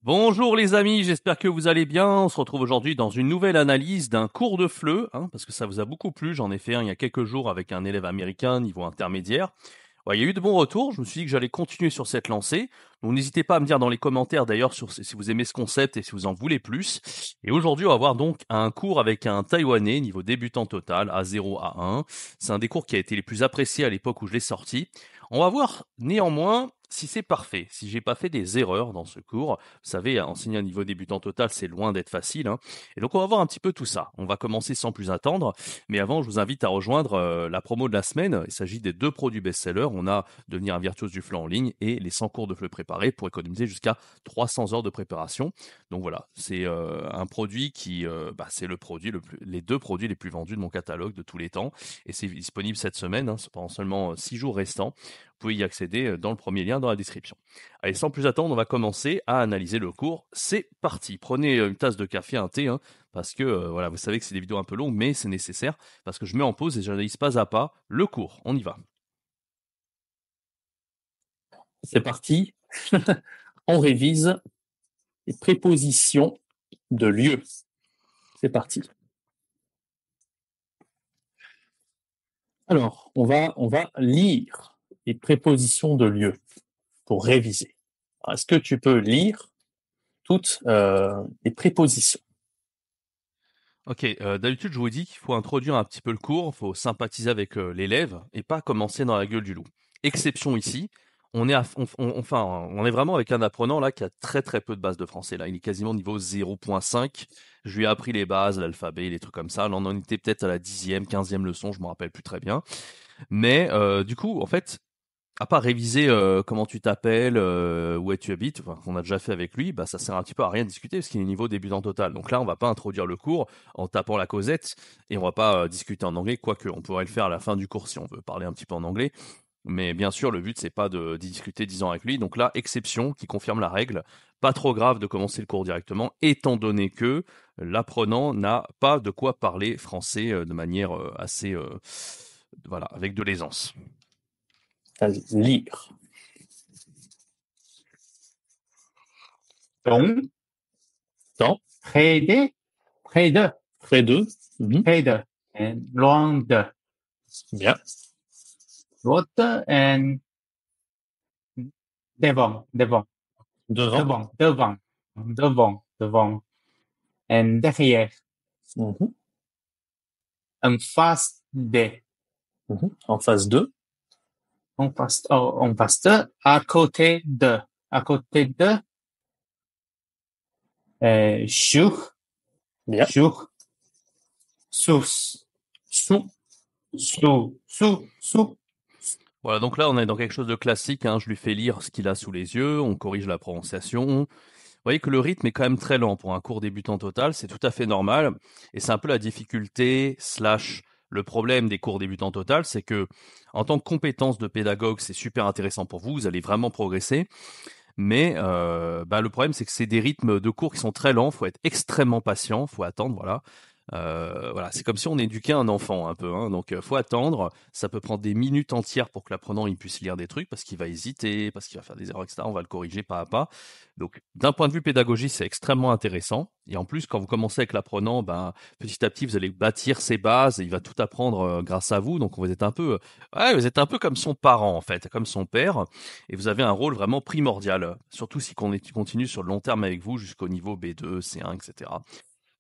Bonjour les amis, j'espère que vous allez bien. On se retrouve aujourd'hui dans une nouvelle analyse d'un cours de FLE, parce que ça vous a beaucoup plu. J'en ai fait un il y a quelques jours avec un élève américain niveau intermédiaire. Ouais, il y a eu de bons retours. Je me suis dit que j'allais continuer sur cette lancée. Donc n'hésitez pas à me dire dans les commentaires d'ailleurs si vous aimez ce concept et si vous en voulez plus. Et aujourd'hui, on va voir donc un cours avec un Taïwanais niveau débutant total, A0, A1. C'est un des cours qui a été les plus appréciés à l'époque où je l'ai sorti. On va voir néanmoins si c'est parfait, si j'ai pas fait des erreurs dans ce cours. Vous savez, enseigner un niveau débutant total, c'est loin d'être facile. Et donc on va voir un petit peu tout ça. On va commencer sans plus attendre. Mais avant, je vous invite à rejoindre la promo de la semaine. Il s'agit des 2 produits best-sellers. On a Devenir un virtuose du FLE en ligne et les 100 cours de FLE préparés pour économiser jusqu'à 300 heures de préparation. Donc voilà, c'est un produit qui, c'est les 2 produits les plus vendus de mon catalogue de tous les temps. Et c'est disponible cette semaine, c'est pendant seulement 6 jours restants. Vous pouvez y accéder dans le premier lien dans la description. Allez, sans plus attendre, on va commencer à analyser le cours. C'est parti. Prenez une tasse de café, un thé, parce que voilà, vous savez que c'est des vidéos un peu longues, mais c'est nécessaire parce que je mets en pause et j'analyse pas à pas le cours. On y va. C'est parti. On révise les prépositions de lieu. C'est parti. Alors, on va lire les prépositions de lieu pour réviser. Alors, est-ce que tu peux lire toutes les prépositions? Ok, d'habitude je vous dis qu'il faut introduire un petit peu le cours, il faut sympathiser avec l'élève et pas commencer dans la gueule du loup. Exception ici, on est vraiment avec un apprenant là qui a très très peu de bases de français là. Il est quasiment niveau 0.5. Je lui ai appris les bases, l'alphabet, les trucs comme ça. Là, on en était peut-être à la 10e, 15e leçon, je me rappelle plus très bien. Mais du coup, en fait, à part réviser comment tu t'appelles, où tu habites, enfin, qu'on a déjà fait avec lui, bah ça sert un petit peu à rien de discuter parce qu'il est niveau débutant total. Donc là, on va pas introduire le cours en tapant la causette et on va pas discuter en anglais, quoique on pourrait le faire à la fin du cours si on veut parler un petit peu en anglais. Mais bien sûr, le but c'est pas de discuter 10 ans avec lui. Donc là, exception qui confirme la règle. Pas trop grave de commencer le cours directement, étant donné que l'apprenant n'a pas de quoi parler français de manière assez, voilà, avec de l'aisance. Vas-y, lire. 懂 Dans, près de près de près de, près de and loin de bien, l'autre and devant devant devant, devant devant devant devant and derrière mhm, en face de en face de, en face de à côté de sur bien, sur sous sous, sous Voilà, donc là, on est dans quelque chose de classique. Je lui fais lire ce qu'il a sous les yeux, on corrige la prononciation. Vous voyez que le rythme est quand même très lent pour un cours débutant total, c'est tout à fait normal. Et c'est un peu la difficulté, slash, le problème des cours débutants total, c'est que en tant que compétence de pédagogue, c'est super intéressant pour vous, vous allez vraiment progresser. Mais le problème, c'est que c'est des rythmes de cours qui sont très lents, faut être extrêmement patient, faut attendre, voilà. Voilà, c'est comme si on éduquait un enfant un peu, donc faut attendre. Ça peut prendre des minutes entières pour que l'apprenant il puisse lire des trucs parce qu'il va hésiter, parce qu'il va faire des erreurs, etc. On va le corriger pas à pas. Donc, d'un point de vue pédagogique, c'est extrêmement intéressant. Et en plus, quand vous commencez avec l'apprenant, petit à petit, vous allez bâtir ses bases. Et il va tout apprendre grâce à vous. Donc, vous êtes un peu comme son parent en fait, comme son père. Et vous avez un rôle vraiment primordial, surtout si on continue sur le long terme avec vous jusqu'au niveau B2, C1, etc.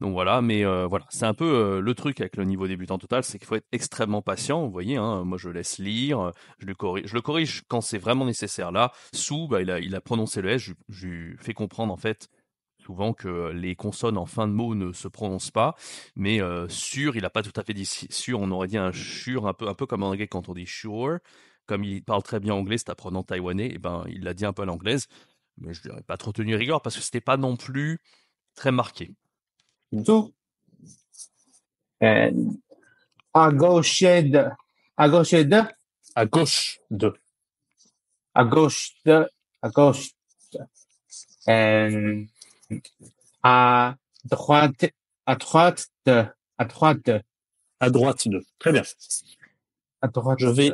Donc voilà, mais voilà, c'est un peu le truc avec le niveau débutant total, c'est qu'il faut être extrêmement patient. Vous voyez, moi je laisse lire, je le corrige quand c'est vraiment nécessaire. Là, sous, il a prononcé le S, je lui fais comprendre en fait souvent que les consonnes en fin de mot ne se prononcent pas, mais sûr, il a pas tout à fait dit sûr. On aurait dit un sure un peu comme en anglais quand on dit sure. Comme il parle très bien anglais, cet apprenant taïwanais, et ben il l'a dit un peu à l'anglaise, mais je n'aurais pas trop tenu rigueur parce que c'était pas non plus très marqué. sous and à gauche de à gauche de à gauche de, à gauche de à gauche de and à droite à droite de à droite de à droite de. Très bien. à droite Je de vais,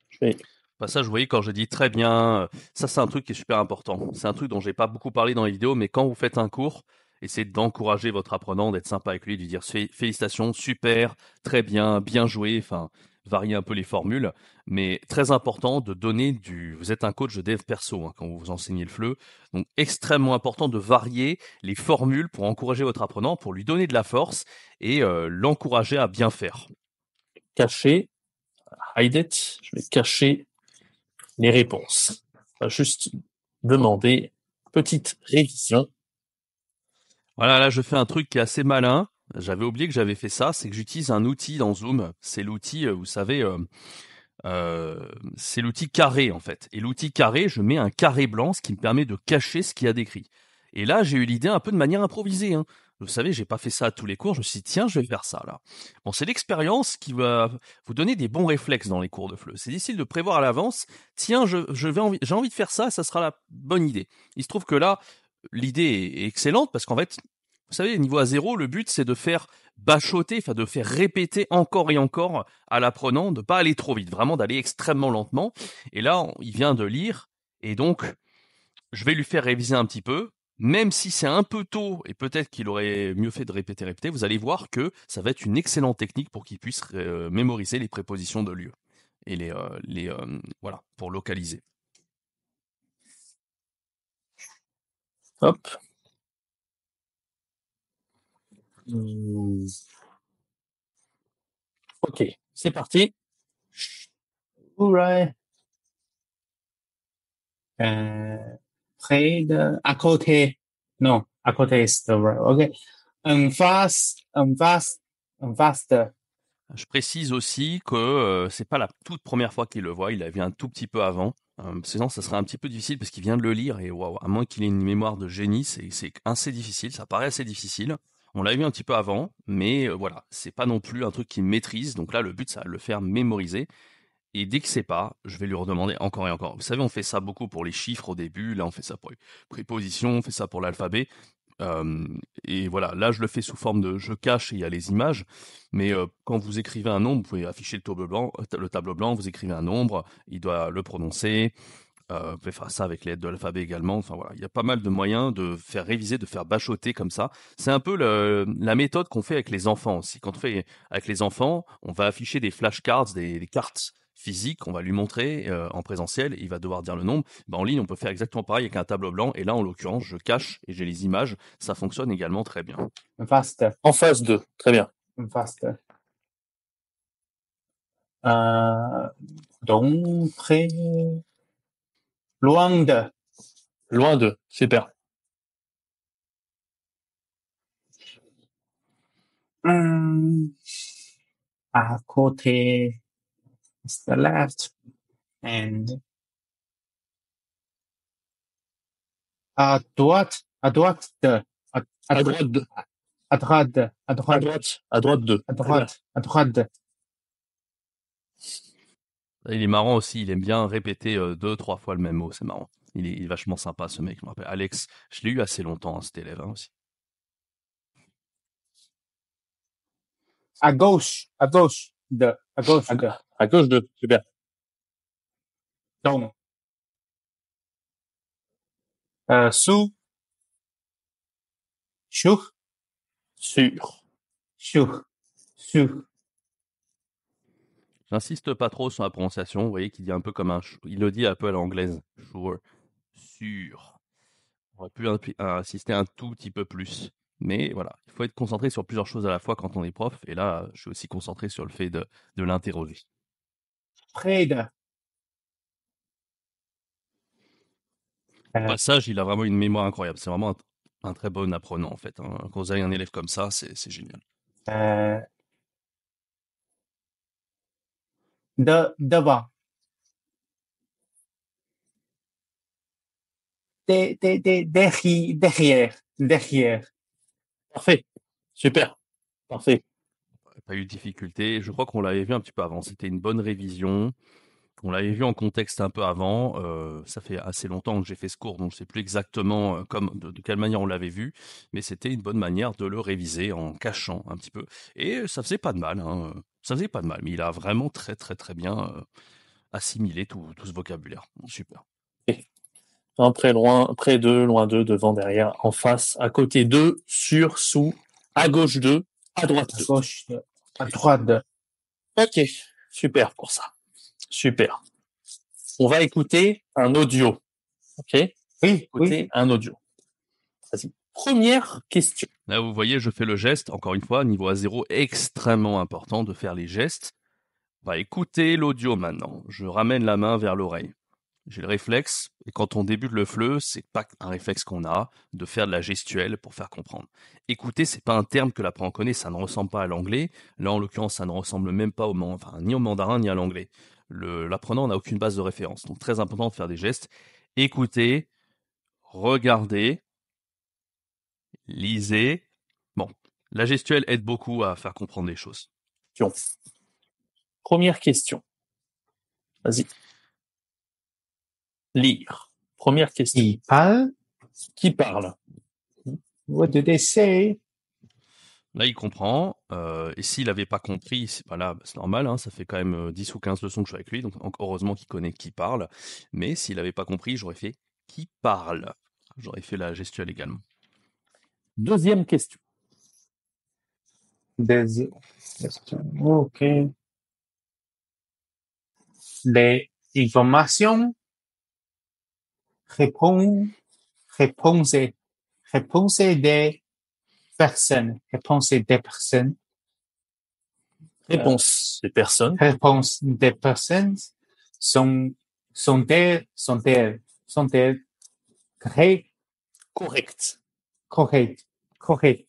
je vais Passage, vous voyez, quand je dis très bien, ça c'est un truc qui est super important. C'est un truc dont j'ai pas beaucoup parlé dans les vidéos, mais quand vous faites un cours, essayez d'encourager votre apprenant, d'être sympa avec lui, de lui dire félicitations, super, très bien, bien joué, enfin, varier un peu les formules. Mais très important de donner vous êtes un coach de dev perso, hein, quand vous enseignez le FLE. Donc extrêmement important de varier les formules pour encourager votre apprenant, pour lui donner de la force et l'encourager à bien faire. Cacher, hide it, je vais cacher les réponses. On va juste demander petite révision. Voilà, là je fais un truc qui est assez malin. J'avais oublié que j'avais fait ça, c'est que j'utilise un outil dans Zoom. C'est l'outil, vous savez, c'est l'outil carré en fait. Et l'outil carré, je mets un carré blanc, ce qui me permet de cacher ce qu'il y a d'écrit. Et là, j'ai eu l'idée un peu de manière improvisée, hein. Vous savez, j'ai pas fait ça à tous les cours. Je me suis dit, tiens, je vais faire ça là. Bon, c'est l'expérience qui va vous donner des bons réflexes dans les cours de FLE. C'est difficile de prévoir à l'avance. Tiens, j'ai envie de faire ça, ça sera la bonne idée. Il se trouve que là, l'idée est excellente parce qu'en fait, vous savez, niveau A0, le but c'est de faire bachoter, enfin de faire répéter encore et encore à l'apprenant, de pas aller trop vite, vraiment d'aller extrêmement lentement. Et là, il vient de lire, et donc je vais lui faire réviser un petit peu, même si c'est un peu tôt, et peut-être qu'il aurait mieux fait de répéter, vous allez voir que ça va être une excellente technique pour qu'il puisse mémoriser les prépositions de lieu et voilà, pour localiser. Hop. Ok, c'est parti. Alright. Près de, à côté. Non, à côté is the right. Okay. Vaste. Je précise aussi que c'est pas la toute première fois qu'il le voit, il l'a vu un tout petit peu avant. Sinon, ça serait un petit peu difficile parce qu'il vient de le lire et waouh, à moins qu'il ait une mémoire de génie, c'est assez difficile. Ça paraît assez difficile. On l'a vu un petit peu avant, mais voilà, c'est pas non plus un truc qu'il maîtrise. Donc là, le but, c'est de le faire mémoriser. Et dès que c'est pas, je vais lui redemander encore et encore. Vous savez, on fait ça beaucoup pour les chiffres au début. Là, on fait ça pour les prépositions, on fait ça pour l'alphabet. Et voilà, là je le fais sous forme de je cache et il y a les images, mais quand vous écrivez un nombre, vous pouvez afficher le tableau blanc, vous écrivez un nombre, il doit le prononcer, vous pouvez faire ça avec l'aide de l'alphabet également, enfin voilà, il y a pas mal de moyens de faire réviser, de faire bachoter comme ça. C'est un peu la méthode qu'on fait avec les enfants aussi. Quand on fait avec les enfants, on va afficher des flashcards, des cartes physique, on va lui montrer en présentiel, et il va devoir dire le nombre. Ben, en ligne, on peut faire exactement pareil avec un tableau blanc. Et là, en l'occurrence, je cache et j'ai les images. Ça fonctionne également très bien. Vaste. En phase 2, très bien. Vaste. Donc, près, loin de. Loin de, super. À côté, is the left, and à droite de, À droite de, à droite de, à à droite, droite, à droite de. à droite, à droite de. Il est marrant aussi, il aime bien répéter 2-3 fois le même mot, c'est marrant. Il est vachement sympa ce mec, je me rappelle. Alex, je l'ai eu assez longtemps, hein, cet élève hein, aussi. À gauche de, à gauche de. À gauche de, super. Donc, sous, sur, Sur. J'insiste pas trop sur la prononciation, vous voyez qu'il dit un peu comme il le dit un peu à l'anglaise. Sure. Sûr. On aurait pu insister un tout petit peu plus. Mais voilà, il faut être concentré sur plusieurs choses à la fois quand on est prof. Et là, je suis aussi concentré sur le fait de l'interroger. près de. Au passage, il a vraiment une mémoire incroyable. C'est vraiment un très bon apprenant, en fait, hein. Quand vous avez un élève comme ça, c'est génial. Devant. Derrière. Parfait. Super. Parfait. Pas eu de difficulté. Je crois qu'on l'avait vu un petit peu avant. C'était une bonne révision. On l'avait vu en contexte un peu avant. Ça fait assez longtemps que j'ai fait ce cours, donc je ne sais plus exactement de quelle manière on l'avait vu, mais c'était une bonne manière de le réviser en cachant un petit peu. Et ça faisait pas de mal, hein. Ça faisait pas de mal, mais il a vraiment très très très bien assimiler tout ce vocabulaire. Super. Un près, loin, près d'eux, loin d'eux, devant, derrière, en face, à côté d'eux, sur, sous, à gauche d'eux, à droite À d'eux. gauche, à droite. Ok, super pour ça. Super. On va écouter un audio. Ok, Oui, écouter un audio. Vas-y. Première question. Là, vous voyez, je fais le geste. Encore une fois, niveau A0, extrêmement important de faire les gestes. On va écouter l'audio maintenant. Je ramène la main vers l'oreille. J'ai le réflexe, et quand on débute le FLE, c'est pas un réflexe qu'on a, de faire de la gestuelle pour faire comprendre. Écouter, c'est pas un terme que l'apprenant connaît, ça ne ressemble pas à l'anglais. Là, en l'occurrence, ça ne ressemble même pas ni au mandarin ni à l'anglais. L'apprenant n'a aucune base de référence. Donc, très important de faire des gestes. Écoutez, regardez, lisez. Bon, la gestuelle aide beaucoup à faire comprendre les choses. Première question. Vas-y. Lire. Première question. Il parle. Qui parle? What do they say? Là, il comprend. Et s'il n'avait pas compris, c'est pas là, c'est normal, hein, ça fait quand même 10 ou 15 leçons que je suis avec lui, donc heureusement qu'il connaît qui parle. Mais s'il n'avait pas compris, j'aurais fait qui parle. J'aurais fait la gestuelle également. Deuxième question. Ok. Les informations. Réponse des personnes. Réponse des personnes. Réponse des personnes. Réponse des personnes sont-elles très Correct. correctes?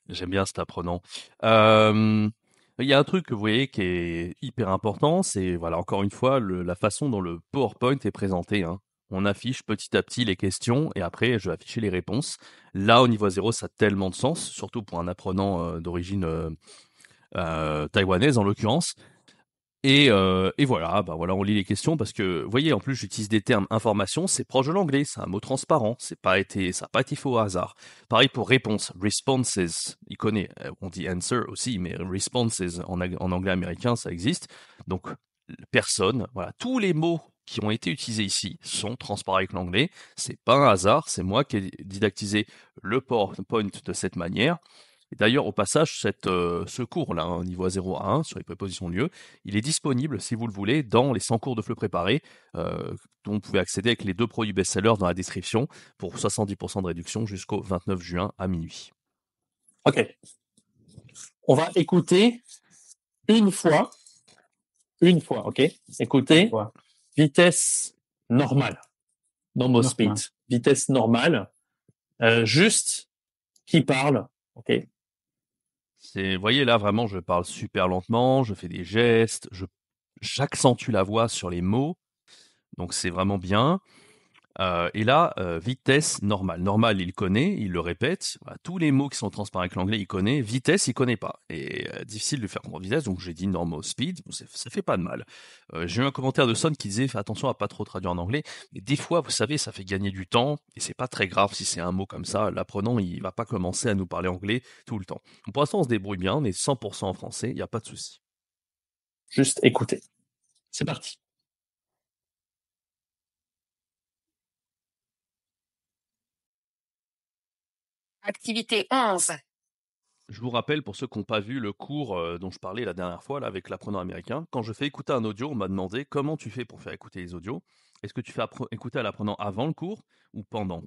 J'aime bien cet apprenant. Il y a un truc que vous voyez qui est hyper important, c'est voilà encore une fois la façon dont le PowerPoint est présenté, hein. On affiche petit à petit les questions et après je vais afficher les réponses. Là au niveau 0, ça a tellement de sens, surtout pour un apprenant d'origine taïwanaise en l'occurrence. Et voilà, bah voilà, on lit les questions parce que, vous voyez, en plus, j'utilise des termes information, c'est proche de l'anglais, c'est un mot transparent, ça n'a pas été fait au hasard. Pareil pour réponse, responses, il connaît, on dit answer aussi, mais responses en anglais américain, ça existe. Donc, personne, voilà, tous les mots qui ont été utilisés ici sont transparents avec l'anglais. C'est pas un hasard, c'est moi qui ai didactisé le PowerPoint de cette manière. Et d'ailleurs, au passage, ce cours-là, hein, niveau A0 à 1, sur les prépositions de lieu, il est disponible, si vous le voulez, dans les 100 cours de FLE préparés, dont vous pouvez accéder avec les 2 produits best-sellers dans la description pour 70% de réduction jusqu'au 29 juin à minuit. Ok. On va écouter une fois, ok? Écoutez, vitesse normale. Normal speed. Vitesse normale. Juste qui parle, ok? Vous voyez là, vraiment, je parle super lentement, je fais des gestes, j'accentue la voix sur les mots, donc c'est vraiment bien. Et là, vitesse normale. Normale, il connaît, il le répète. Voilà, tous les mots qui sont transparents avec l'anglais, il connaît. Vitesse, il connaît pas. Et difficile de faire comprendre vitesse, donc j'ai dit normal speed. Ça fait pas de mal. J'ai eu un commentaire de Son qui disait fais attention à pas trop traduire en anglais. Mais des fois, vous savez, ça fait gagner du temps et c'est pas très grave si c'est un mot comme ça. L'apprenant, il va pas commencer à nous parler anglais tout le temps. Donc, pour l'instant, on se débrouille bien. On est 100% en français. Il n'y a pas de souci. Juste écouter. C'est parti. Activité 11. Je vous rappelle, pour ceux qui n'ont pas vu le cours dont je parlais la dernière fois là, avec l'apprenant américain, quand je fais écouter un audio, on m'a demandé comment tu fais pour faire écouter les audios. Est-ce que tu fais écouter à l'apprenant avant le cours ou pendant?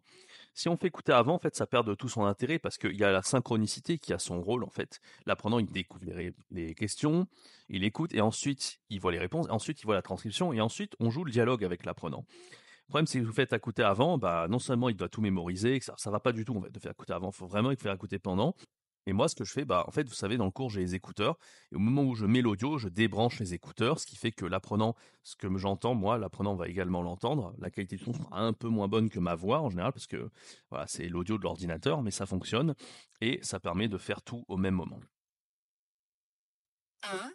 Si on fait écouter avant, en fait, ça perd de tout son intérêt parce qu'il y a la synchronicité qui a son rôle, en fait. L'apprenant, il découvre les questions, il écoute et ensuite, il voit les réponses, ensuite, il voit la transcription et ensuite, on joue le dialogue avec l'apprenant. Le problème, c'est que vous faites écouter avant, bah, non seulement il doit tout mémoriser, que ça va pas du tout en fait, de faire écouter avant, il faut vraiment le faire écouter pendant. Et moi, ce que je fais, bah, en fait, vous savez, dans le cours, j'ai les écouteurs. Et au moment où je mets l'audio, je débranche les écouteurs, ce qui fait que l'apprenant, ce que j'entends, moi, l'apprenant va également l'entendre. La qualité du son sera un peu moins bonne que ma voix en général, parce que voilà, c'est l'audio de l'ordinateur, mais ça fonctionne. Et ça permet de faire tout au même moment. 1.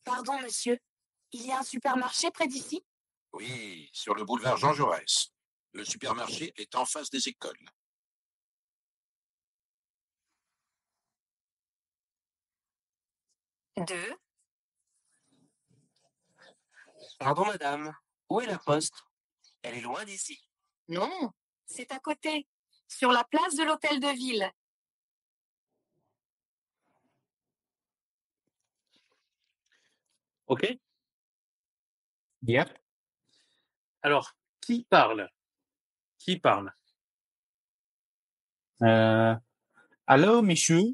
Pardon, monsieur. Il y a un supermarché près d'ici? Oui, sur le boulevard Jean Jaurès. Le supermarché est en face des écoles. 2, Pardon, madame. Où est la poste? Elle est loin d'ici. non, c'est à côté, sur la place de l'hôtel de ville. OK? Yep. Alors, qui parle? Qui parle? Allô, monsieur?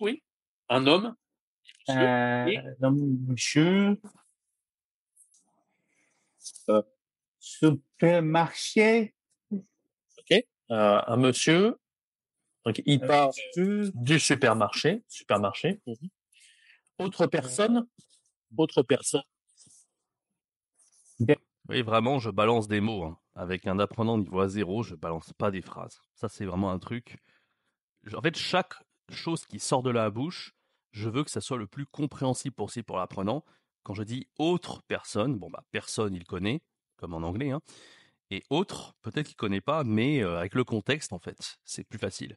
Oui, un homme. Et Non, monsieur? Supermarché? OK, un monsieur, donc il parle Monsieur? du supermarché. Autre personne? Autre personne. Oui, vraiment, je balance des mots, hein. Avec un apprenant niveau A0, je balance pas des phrases. Ça, c'est vraiment un truc. En fait, chaque chose qui sort de la bouche, je veux que ça soit le plus compréhensible possible pour l'apprenant. Quand je dis autre personne, bon bah personne il connaît, comme en anglais, hein. Et autre, peut-être qu'il connaît pas, mais avec le contexte, en fait, c'est plus facile.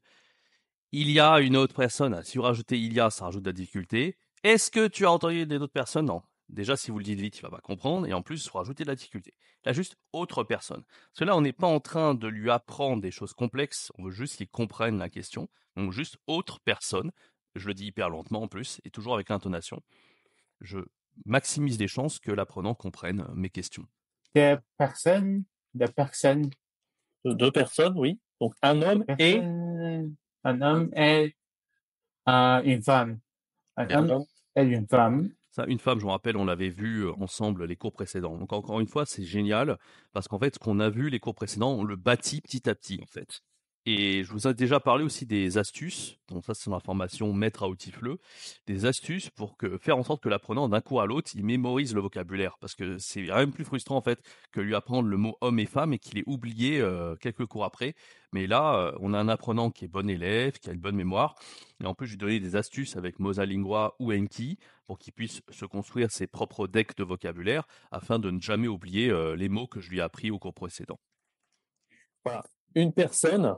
Il y a une autre personne. Si vous rajoutez il y a, ça rajoute de la difficulté. Est-ce que tu as entendu des autres personnes? Non. Déjà, si vous le dites vite, il va pas comprendre. Et en plus, il faut rajouter de la difficulté. Là, juste autre personne. Parce que là, on n'est pas en train de lui apprendre des choses complexes. On veut juste qu'il comprenne la question. Donc, juste autre personne. Je le dis hyper lentement en plus, et toujours avec l'intonation. Je maximise les chances que l'apprenant comprenne mes questions. Des personnes? Des personnes? Deux personnes, oui. Donc un homme et Personne. Un homme et une femme. Un un homme homme. et une femme. Ça, une femme, je me rappelle, on l'avait vu ensemble les cours précédents. Donc encore une fois, c'est génial parce qu'en fait, ce qu'on a vu les cours précédents, on le bâtit petit à petit en fait. Et je vous ai déjà parlé aussi des astuces. Donc ça, c'est dans la formation Maître à outils FLE. Des astuces pour faire en sorte que l'apprenant, d'un coup à l'autre, il mémorise le vocabulaire. Parce que c'est quand même plus frustrant en fait que lui apprendre le mot homme et femme et qu'il ait oublié quelques cours après. Mais là, on a un apprenant qui est bon élève, qui a une bonne mémoire. Et en plus, je lui donner des astuces avec Mosalingua ou Enki pour qu'il puisse se construire ses propres decks de vocabulaire afin de ne jamais oublier les mots que je lui ai appris au cours précédent. Voilà. Une personne.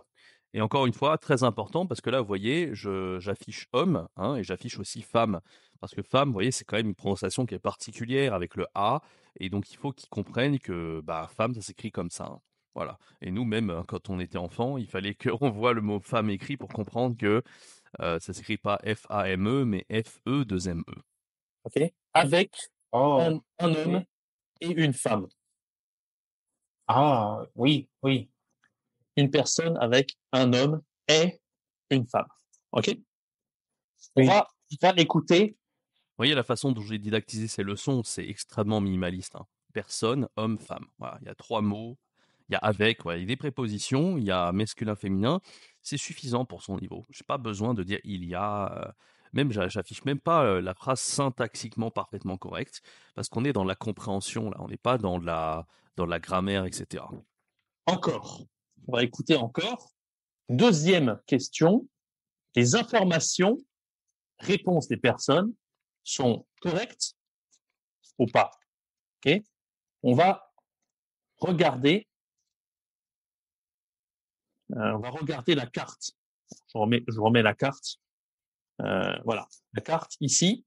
Et encore une fois, très important, parce que là, vous voyez, j'affiche homme, hein, et j'affiche aussi femme. Parce que femme, vous voyez, c'est quand même une prononciation qui est particulière avec le A, et donc il faut qu'ils comprennent que bah, femme, ça s'écrit comme ça, hein. Voilà. Et nous, même quand on était enfant, il fallait qu'on voit le mot femme écrit pour comprendre que ça s'écrit pas F-A-M-E, mais F-E-2-M-E. OK? Avec Oh, un homme et une femme. ah, oui, oui. Une personne avec un homme et une femme. OK? On Oui. va l'écouter. Vous voyez la façon dont j'ai didactisé ces leçons, c'est extrêmement minimaliste, hein. Personne, homme, femme. Voilà, il y a 3 mots, il y a avec, voilà, il y a des prépositions, il y a masculin, féminin. C'est suffisant pour son niveau. J'ai pas besoin de dire il y a. Même j'affiche même pas la phrase syntaxiquement parfaitement correcte parce qu'on est dans la compréhension là, on n'est pas dans la grammaire, etc. Encore. On va écouter encore. Deuxième question. Les informations, réponses des personnes sont correctes ou pas? OK? On va regarder, la carte. Je remets la carte. Voilà. La carte ici.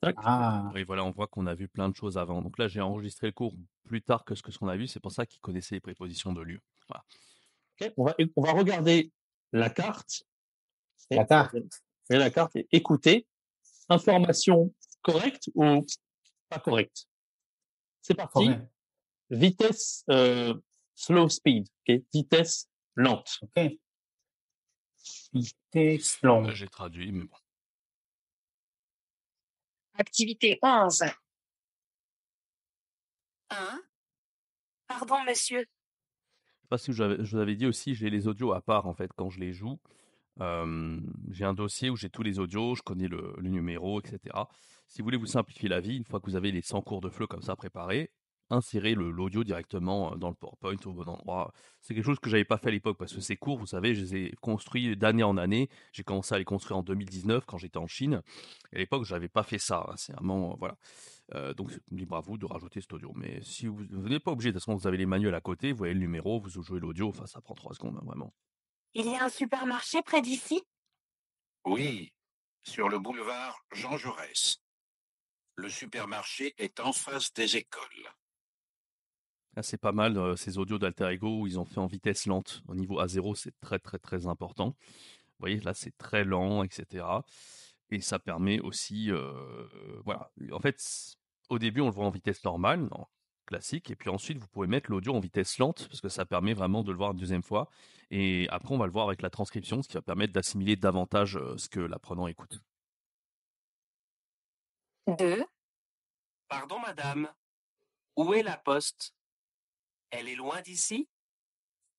Tac. Ah, Oui, voilà, on voit qu'on a vu plein de choses avant. Donc là, j'ai enregistré le cours plus tard que ce qu'on a vu. C'est pour ça qu'il connaissait les prépositions de lieu. Voilà. OK? On va regarder la carte. la carte. Et la carte et écouter. Information correcte ou pas correcte? C'est parti. Correct. Vitesse slow speed. OK? Vitesse lente. OK. Vitesse longue. J'ai traduit, mais bon. Activité 11. 1. Pardon, monsieur. Je sais pas si je vous avais dit aussi, j'ai les audios à part en fait quand je les joue. J'ai un dossier où j'ai tous les audios, je connais le numéro, etc. Si vous voulez vous simplifier la vie, une fois que vous avez les 100 cours de FLE comme ça préparés, insérez l'audio directement dans le PowerPoint au bon endroit. C'est quelque chose que j'avais pas fait à l'époque parce que ces cours, vous savez, je les ai construits d'année en année. J'ai commencé à les construire en 2019 quand j'étais en Chine. Et à l'époque, je n'avais pas fait ça, hein. C'est vraiment, voilà. Donc, libre à vous de rajouter cet audio. Mais si vous n'êtes pas obligé, de toute façon, vous avez les manuels à côté, vous voyez le numéro, vous jouez l'audio, enfin, ça prend 3 secondes, hein, vraiment. Il y a un supermarché près d'ici? Oui, sur le boulevard Jean Jaurès. Le supermarché est en face des écoles. Ah, c'est pas mal ces audios d'Alter Ego où ils ont fait en vitesse lente. Au niveau A0, c'est très très très important. Vous voyez, là, c'est très lent, etc. Et ça permet aussi, voilà. En fait, au début, on le voit en vitesse normale, en classique, et puis ensuite, vous pouvez mettre l'audio en vitesse lente, parce que ça permet vraiment de le voir une deuxième fois. Et après, on va le voir avec la transcription, ce qui va permettre d'assimiler davantage ce que l'apprenant écoute. 2, Pardon, madame. Où est la poste? Elle est loin d'ici?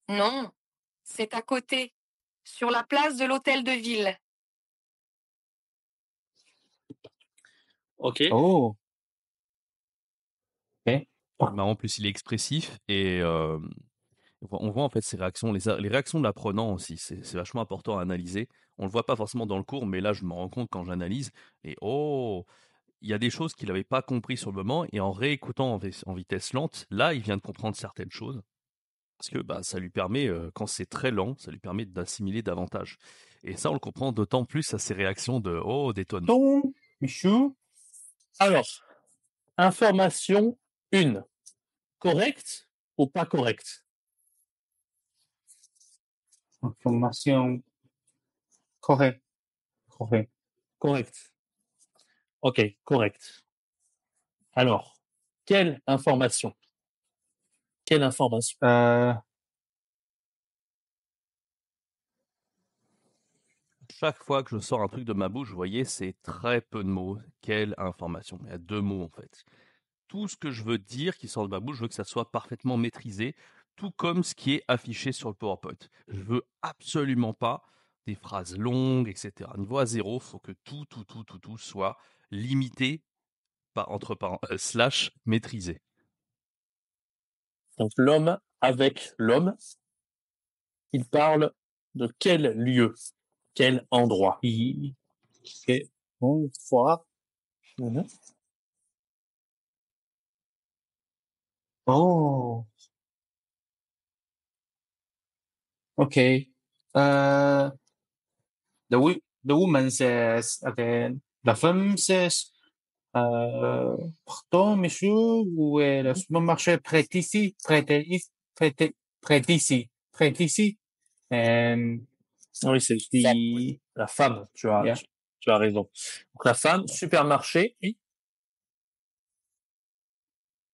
non, c'est à côté, sur la place de l'hôtel de ville. Ok. Oh, ok. Marrant, en plus, il est expressif, et on voit en fait ses réactions, les réactions de l'apprenant aussi, c'est vachement important à analyser. On le voit pas forcément dans le cours, mais là, je me rends compte quand j'analyse, et oh, il y a des choses qu'il n'avait pas compris sur le moment, et en réécoutant en vitesse lente, là, il vient de comprendre certaines choses. Parce que bah, ça lui permet, quand c'est très lent, ça lui permet d'assimiler davantage. Et ça, on le comprend d'autant plus à ses réactions de oh, d'étonnement. Pardon, Michou. Alors, information 1. Correct ou pas correct? Information correcte. Correct. Correct. Ok, correct. Alors, quelle information? Quelle information? Chaque fois que je sors un truc de ma bouche, vous voyez, c'est très peu de mots. Quelle information? Il y a 2 mots en fait. Tout ce que je veux dire qui sort de ma bouche, je veux que ça soit parfaitement maîtrisé, tout comme ce qui est affiché sur le PowerPoint. Je veux absolument pas des phrases longues, etc. Niveau A0, il faut que tout soit limité slash maîtrisé. Donc, l'homme avec l'homme, il parle de quel lieu? Quel endroit? Ok. Une fois. Oh, okay. The woman says again. The femme says, pardon, monsieur, où est le supermarché près d'ici? Près d'ici. And Oui, c'est the, la femme, tu as, yeah. tu as raison. Donc, la femme, supermarché, oui.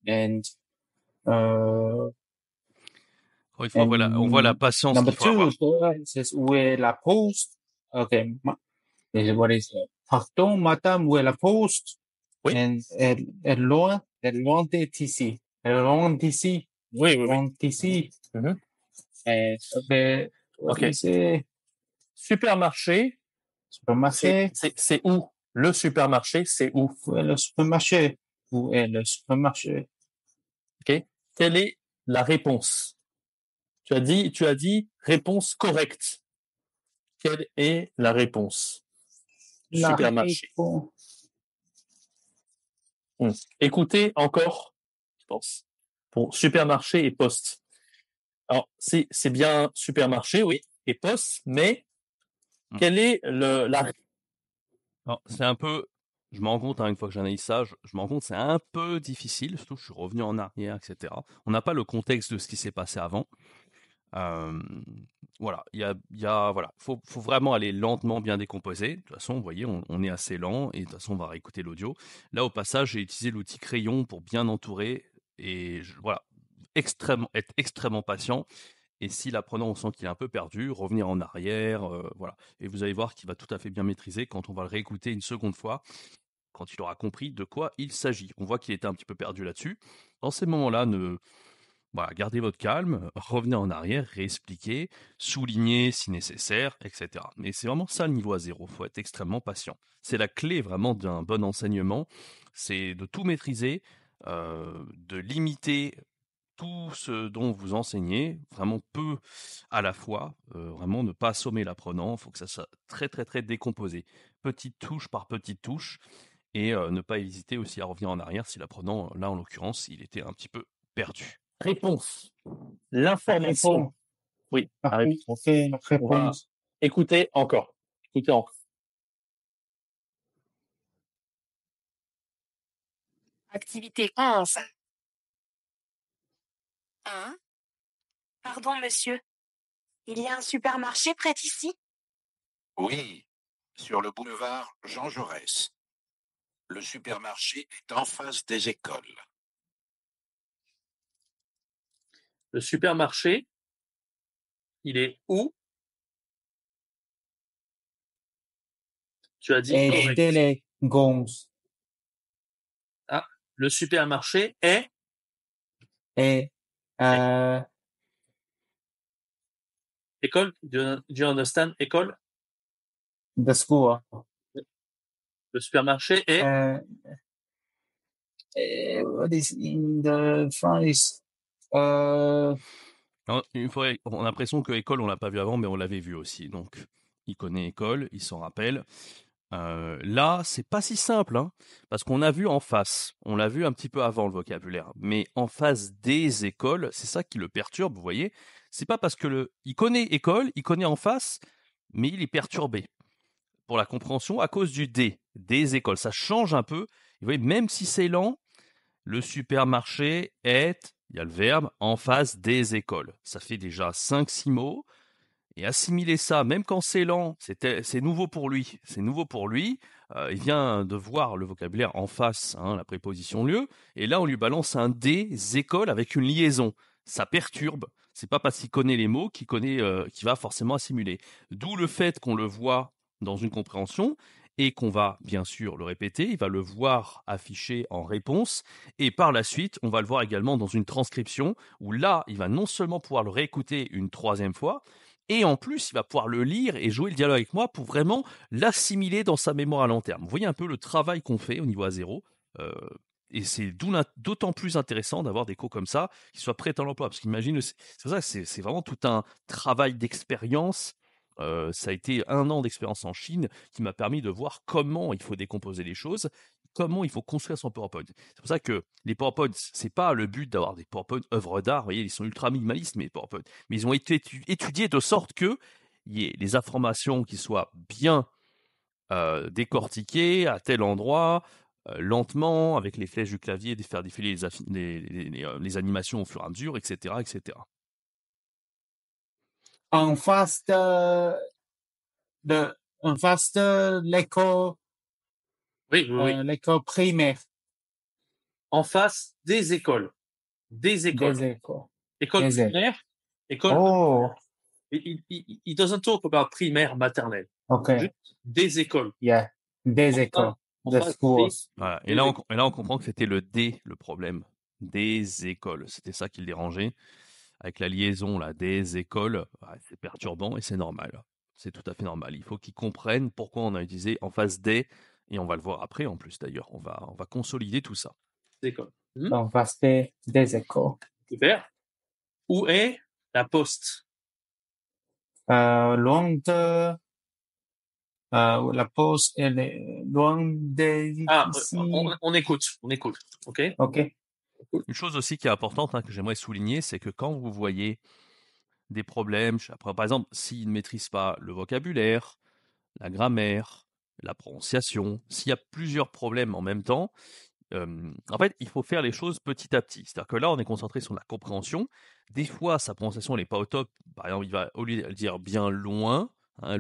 And, Encore une fois, voilà, on voit la patience number qu'il faut avoir. 2 says, où est la poste? Okay. What is it? Pardon, madame, où est la poste? Oui. And loin d'ici. Loin d'ici. Oui, oui, oui. Loin d'ici. Mhm. What Ok. is it? Supermarché, Supermarché. c'est où? Le supermarché, c'est où? Où est le supermarché? Où est le supermarché? Ok. Quelle est la réponse? Tu as dit réponse correcte. Quelle est la réponse? La Supermarché. réponse. Écoutez encore, je pense, pour supermarché et poste. Alors, c'est bien supermarché, oui, et poste, mais quelle est la... Alors, c'est un peu, je me rends compte, hein, une fois que j'analyse ça, je me rends compte que c'est un peu difficile, surtout que je suis revenu en arrière, etc. On n'a pas le contexte de ce qui s'est passé avant. Voilà, voilà, faut vraiment aller lentement, bien décomposer. De toute façon, vous voyez, on est assez lent, et de toute façon, on va réécouter l'audio. Là, au passage, j'ai utilisé l'outil crayon pour bien entourer, et voilà, être extrêmement patient. Et si l'apprenant, on sent qu'il est un peu perdu, revenir en arrière, voilà. Et vous allez voir qu'il va tout à fait bien maîtriser quand on va le réécouter une seconde fois, quand il aura compris de quoi il s'agit. On voit qu'il était un petit peu perdu là-dessus. Dans ces moments-là, voilà, gardez votre calme, revenez en arrière, réexpliquez, soulignez si nécessaire, etc. Mais c'est vraiment ça le niveau A0, il faut être extrêmement patient. C'est la clé vraiment d'un bon enseignement, c'est de tout maîtriser, de limiter tout ce dont vous enseignez, vraiment peu à la fois, vraiment ne pas assommer l'apprenant, il faut que ça soit très très très décomposé, petite touche par petite touche, et ne pas hésiter aussi à revenir en arrière si l'apprenant, là en l'occurrence, il était un petit peu perdu. Réponse. L'information. Oui, la réponse. Ok, réponse. Écoutez encore. Écoutez encore. Activité 11. 1. Pardon, monsieur. Il y a un supermarché près d'ici? Oui, sur le boulevard Jean Jaurès. Le supermarché est en face des écoles. Le supermarché, il est où? Tu as dit Et correct. télé gonze. Ah, le supermarché est Et école. Do you understand école? the school. Le supermarché est What is in the French? Alors, on a l'impression que école, on l'a pas vu avant, mais on l'avait vu aussi. Donc, il connaît école, il s'en rappelle. Là, c'est pas si simple, hein, parce qu'on a vu en face. On l'a vu un petit peu avant le vocabulaire, mais en face des écoles, c'est ça qui le perturbe. Vous voyez, c'est pas parce que il connaît école, il connaît en face, mais il est perturbé pour la compréhension à cause du des écoles. Ça change un peu. Vous voyez, même si c'est lent, le supermarché est, il y a le verbe, en face des écoles. Ça fait déjà 5-6 mots. Et assimiler ça, même quand c'est lent, c'est nouveau pour lui. C'est nouveau pour lui. Il vient de voir le vocabulaire en face, hein, la préposition lieu. Et là, on lui balance un des écoles avec une liaison. Ça perturbe. C'est pas parce qu'il connaît les mots qu'il va forcément assimiler. D'où le fait qu'on le voit dans une compréhension et qu'on va bien sûr le répéter. Il va le voir affiché en réponse. Et par la suite, on va le voir également dans une transcription où là, il va non seulement pouvoir le réécouter une troisième fois, et en plus, il va pouvoir le lire et jouer le dialogue avec moi pour vraiment l'assimiler dans sa mémoire à long terme. Vous voyez un peu le travail qu'on fait au niveau A0. euh, et c'est d'autant plus intéressant d'avoir des cours comme ça qui soient prêts à l'emploi. Parce qu'imagine, c'est pour ça que c'est vraiment tout un travail d'expérience. Ça a été 1 an d'expérience en Chine qui m'a permis de voir comment il faut décomposer les choses, comment il faut construire son PowerPoint. C'est pour ça que les PowerPoints, c'est pas le but d'avoir des PowerPoint œuvres d'art. Vous voyez, ils sont ultra minimalistes, mes PowerPoint. Mais ils ont été étudiés de sorte que il y ait les informations qui soient bien décortiquées à tel endroit, lentement, avec les flèches du clavier, de faire défiler les animations au fur et à mesure, etc., etc. En face en face de l'école, oui, oui, oui. l'école primaire. En face des écoles. Des écoles. Des écoles. École Des écoles. primaire. École. Oh, It doesn't talk about primaire, maternelle. okay. Juste des écoles. Yeah, des En écoles. en The face schools. Voilà. des Et là, écoles. on comprend que c'était le le problème. Des écoles. C'était ça qui le dérangeait. Avec la liaison là, des écoles, c'est perturbant et c'est normal. C'est tout à fait normal. Il faut qu'ils comprennent pourquoi on a utilisé en face des, et on va le voir après en plus d'ailleurs. On va consolider tout ça. Des écoles. En face des écoles. Super. Où est la poste? Loin de la pause, elle est loin d'ici. On écoute. OK? Ok. Une chose aussi qui est importante, hein, que j'aimerais souligner, c'est que quand vous voyez des problèmes, par exemple, s'il ne maîtrise pas le vocabulaire, la grammaire, la prononciation, s'il y a plusieurs problèmes en même temps, en fait, il faut faire les choses petit à petit. C'est-à-dire que là, on est concentré sur la compréhension. Des fois, sa prononciation n'est pas au top. Par exemple, il va, au lieu de dire bien loin, hein,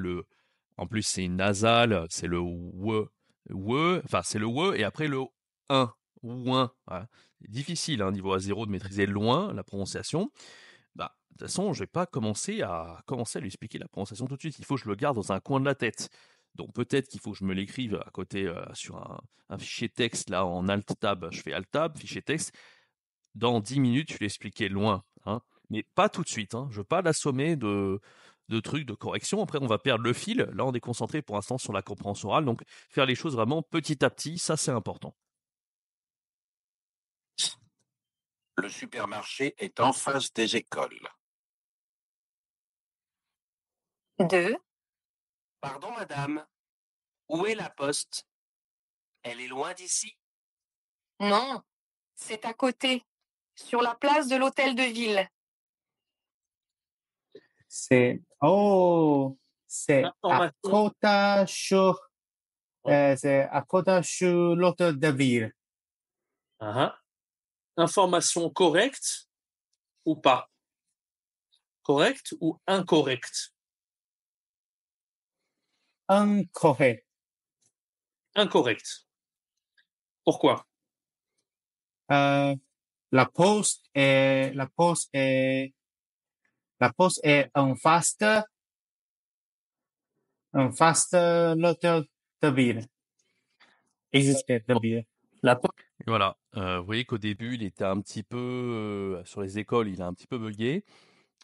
en plus, c'est nasal, c'est le enfin, c'est le we, et après le un, ou un. Voilà. C'est difficile, hein, niveau A0, de maîtriser loin la prononciation. Bah, de toute façon, je vais pas commencer à lui expliquer la prononciation tout de suite. Il faut que je le garde dans un coin de la tête. Donc peut-être qu'il faut que je me l'écrive à côté sur un fichier texte là en Alt Tab. Je fais Alt Tab, fichier texte. Dans 10 minutes, je vais l'expliquer loin, hein. Mais pas tout de suite, hein. Je veux pas l'assommer de trucs, de corrections. Après, on va perdre le fil. Là, on est concentré pour l'instant sur la compréhension orale. Donc faire les choses vraiment petit à petit, ça c'est important. Le supermarché est en face des écoles. 2. Pardon, madame. Où est la poste? Elle est loin d'ici? Non, c'est à côté, sur la place de l'hôtel de ville. C'est à côté sur c'est à côté sur l'hôtel de ville. Information correcte ou pas? Correcte ou incorrecte? Incorrect. Incorrecte. Pourquoi? La poste est en face de l'hôtel de ville. Exactement. La poste. Et voilà, vous voyez qu'au début, il était un petit peu sur les écoles, il a un petit peu bugué.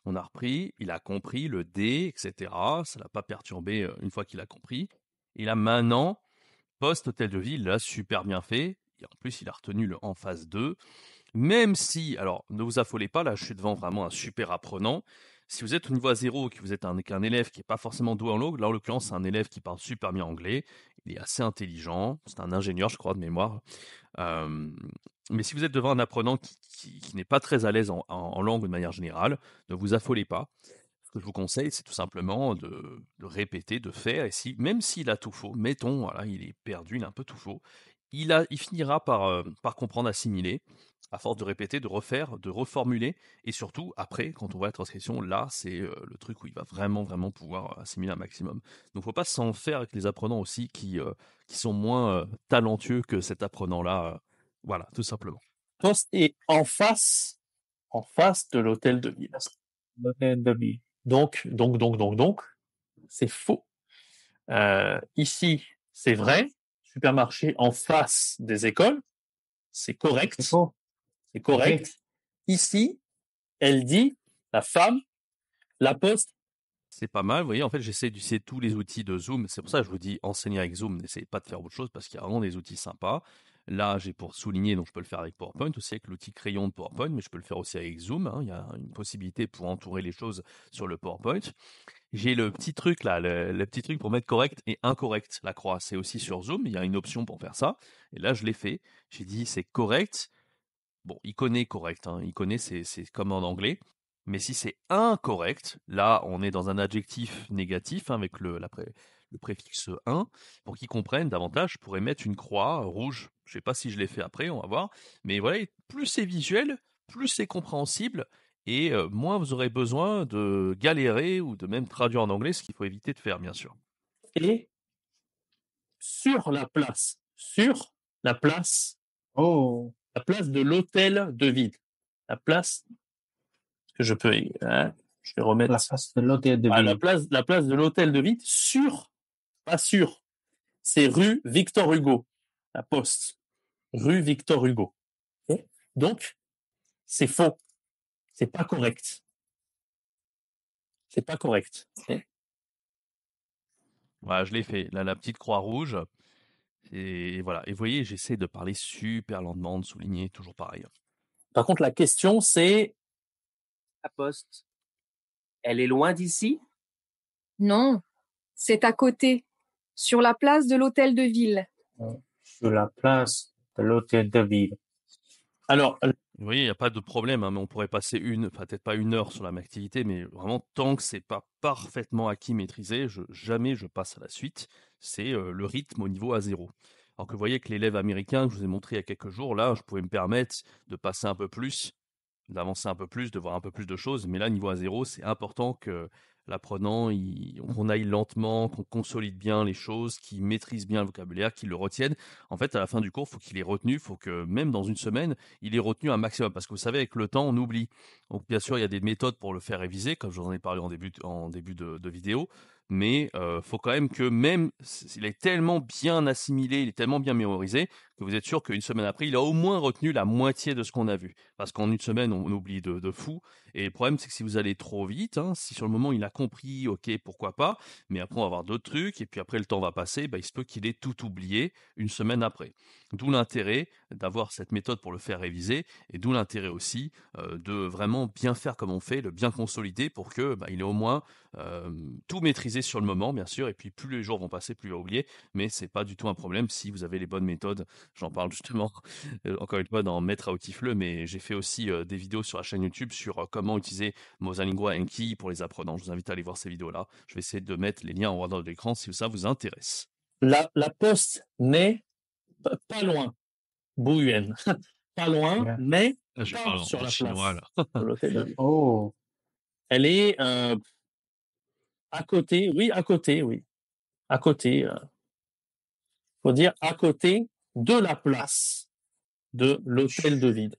On a repris, il a compris le D, etc. Ça l'a pas perturbé une fois qu'il a compris. Et là maintenant, post-hôtel de ville, il l'a super bien fait. Et en plus, il a retenu le en phase 2. Même si, alors ne vous affolez pas, là je suis devant vraiment un super apprenant. Si vous êtes au niveau A0 et que vous êtes qu'un élève qui n'est pas forcément doué en langue, là en l'occurrence c'est un élève qui parle super bien anglais, il est assez intelligent, c'est un ingénieur je crois de mémoire. Euh, mais si vous êtes devant un apprenant qui n'est pas très à l'aise en langue de manière générale, ne vous affolez pas. Ce que je vous conseille, c'est tout simplement de répéter, de faire. Et si, même s'il a tout faux, mettons, voilà, il est perdu, il a un peu tout faux, il finira par comprendre, assimiler, à force de répéter, de refaire, de reformuler. Et surtout, après, quand on voit la transcription, là, c'est le truc où il va vraiment, vraiment pouvoir assimiler un maximum. Donc, il ne faut pas s'en faire avec les apprenants aussi qui sont moins talentueux que cet apprenant-là. Voilà, tout simplement. Poste est en face de l'hôtel de ville. L'hôtel de ville. Donc, c'est faux. Ici, c'est vrai. Supermarché en face des écoles, c'est correct. C'est faux. C'est correct. Ok. Ici, elle dit, la femme, la poste. C'est pas mal, vous voyez, en fait, j'essaie d'utiliser tous les outils de Zoom. C'est pour ça que je vous dis, enseigner avec Zoom, n'essayez pas de faire autre chose parce qu'il y a vraiment des outils sympas. Là, j'ai pour souligner, donc je peux le faire avec PowerPoint, aussi avec l'outil crayon de PowerPoint, mais je peux le faire aussi avec Zoom, hein. Il y a une possibilité pour entourer les choses sur le PowerPoint. J'ai le petit truc là, le petit truc pour mettre correct et incorrect, la croix. C'est aussi sur Zoom, il y a une option pour faire ça. Et là, je l'ai fait. J'ai dit, c'est correct. Bon, il connaît correct, hein. Il connaît, c'est comme en anglais. Mais si c'est incorrect, là, on est dans un adjectif négatif, hein, avec le préfixe un. Pour qu'ils comprennent davantage, je pourrais mettre une croix rouge. Je sais pas si je l'ai fait après, on va voir. Mais voilà, plus c'est visuel, plus c'est compréhensible, et moins vous aurez besoin de galérer ou de même traduire en anglais, ce qu'il faut éviter de faire, bien sûr. Et sur la place. Sur la place. Oh. La place de l'hôtel de ville. La place que je peux. Je vais remettre. La place de l'hôtel de ville. La place de l'hôtel de ville. Sur. Pas sur. C'est rue Victor Hugo. La poste. Rue Victor Hugo. Okay. Donc, c'est faux. C'est pas correct. C'est pas correct. Okay. Voilà, je l'ai fait. Là, la petite croix rouge. Et voilà. Et vous voyez, j'essaie de parler super lentement, de souligner, toujours pareil. Par contre, la question, c'est... La poste, elle est loin d'ici? Non, c'est à côté, sur la place de l'hôtel de ville. Sur la place de l'hôtel de ville. Alors, vous voyez, il n'y a pas de problème, hein, mais on pourrait passer peut-être pas 1 heure sur la même activité, mais vraiment, tant que c'est pas parfaitement acquis, maîtrisé, jamais je passe à la suite. C'est le rythme au niveau A0. Alors que vous voyez que l'élève américain que je vous ai montré il y a quelques jours, là, je pouvais me permettre de passer un peu plus, d'avancer un peu plus, de voir un peu plus de choses. Mais là, niveau A0, c'est important que l'apprenant, qu'on aille lentement, qu'on consolide bien les choses, qu'il maîtrise bien le vocabulaire, qu'il le retienne. En fait, à la fin du cours, il faut qu'il ait retenu, il faut que même dans une semaine, il ait retenu un maximum. Parce que vous savez, avec le temps, on oublie. Donc, bien sûr, il y a des méthodes pour le faire réviser, comme je vous en ai parlé en début de vidéo. Mais faut quand même que même s'il est tellement bien assimilé, il est tellement bien mémorisé, que vous êtes sûr qu'une semaine après, il a au moins retenu la moitié de ce qu'on a vu. Parce qu'en une semaine, on oublie de fou. Et le problème, c'est que si vous allez trop vite, hein, si sur le moment il a compris, ok, pourquoi pas, mais après on va avoir d'autres trucs, et puis après le temps va passer, bah, il se peut qu'il ait tout oublié une semaine après. D'où l'intérêt d'avoir cette méthode pour le faire réviser, et d'où l'intérêt aussi de vraiment bien faire comme on fait, de bien consolider pour que il ait au moins tout maîtrisé sur le moment, bien sûr, et puis plus les jours vont passer, plus il va oublier, mais c'est pas du tout un problème si vous avez les bonnes méthodes. J'en parle justement encore une fois dans Maître à Outifleux, mais j'ai fait aussi des vidéos sur la chaîne YouTube sur comment utiliser Mosalingua et Enki pour les apprenants. Je vous invite à aller voir ces vidéos-là. Je vais essayer de mettre les liens en haut de l'écran si ça vous intéresse. La poste n'est pas loin. Bouyen. pas loin, Yeah. mais Ah, je pas parle sur en la chinois, place là. de l'hôtel de ville. Oh, Elle est à côté, oui, à côté, oui. À côté, faut dire à côté de la place de l'hôtel de ville.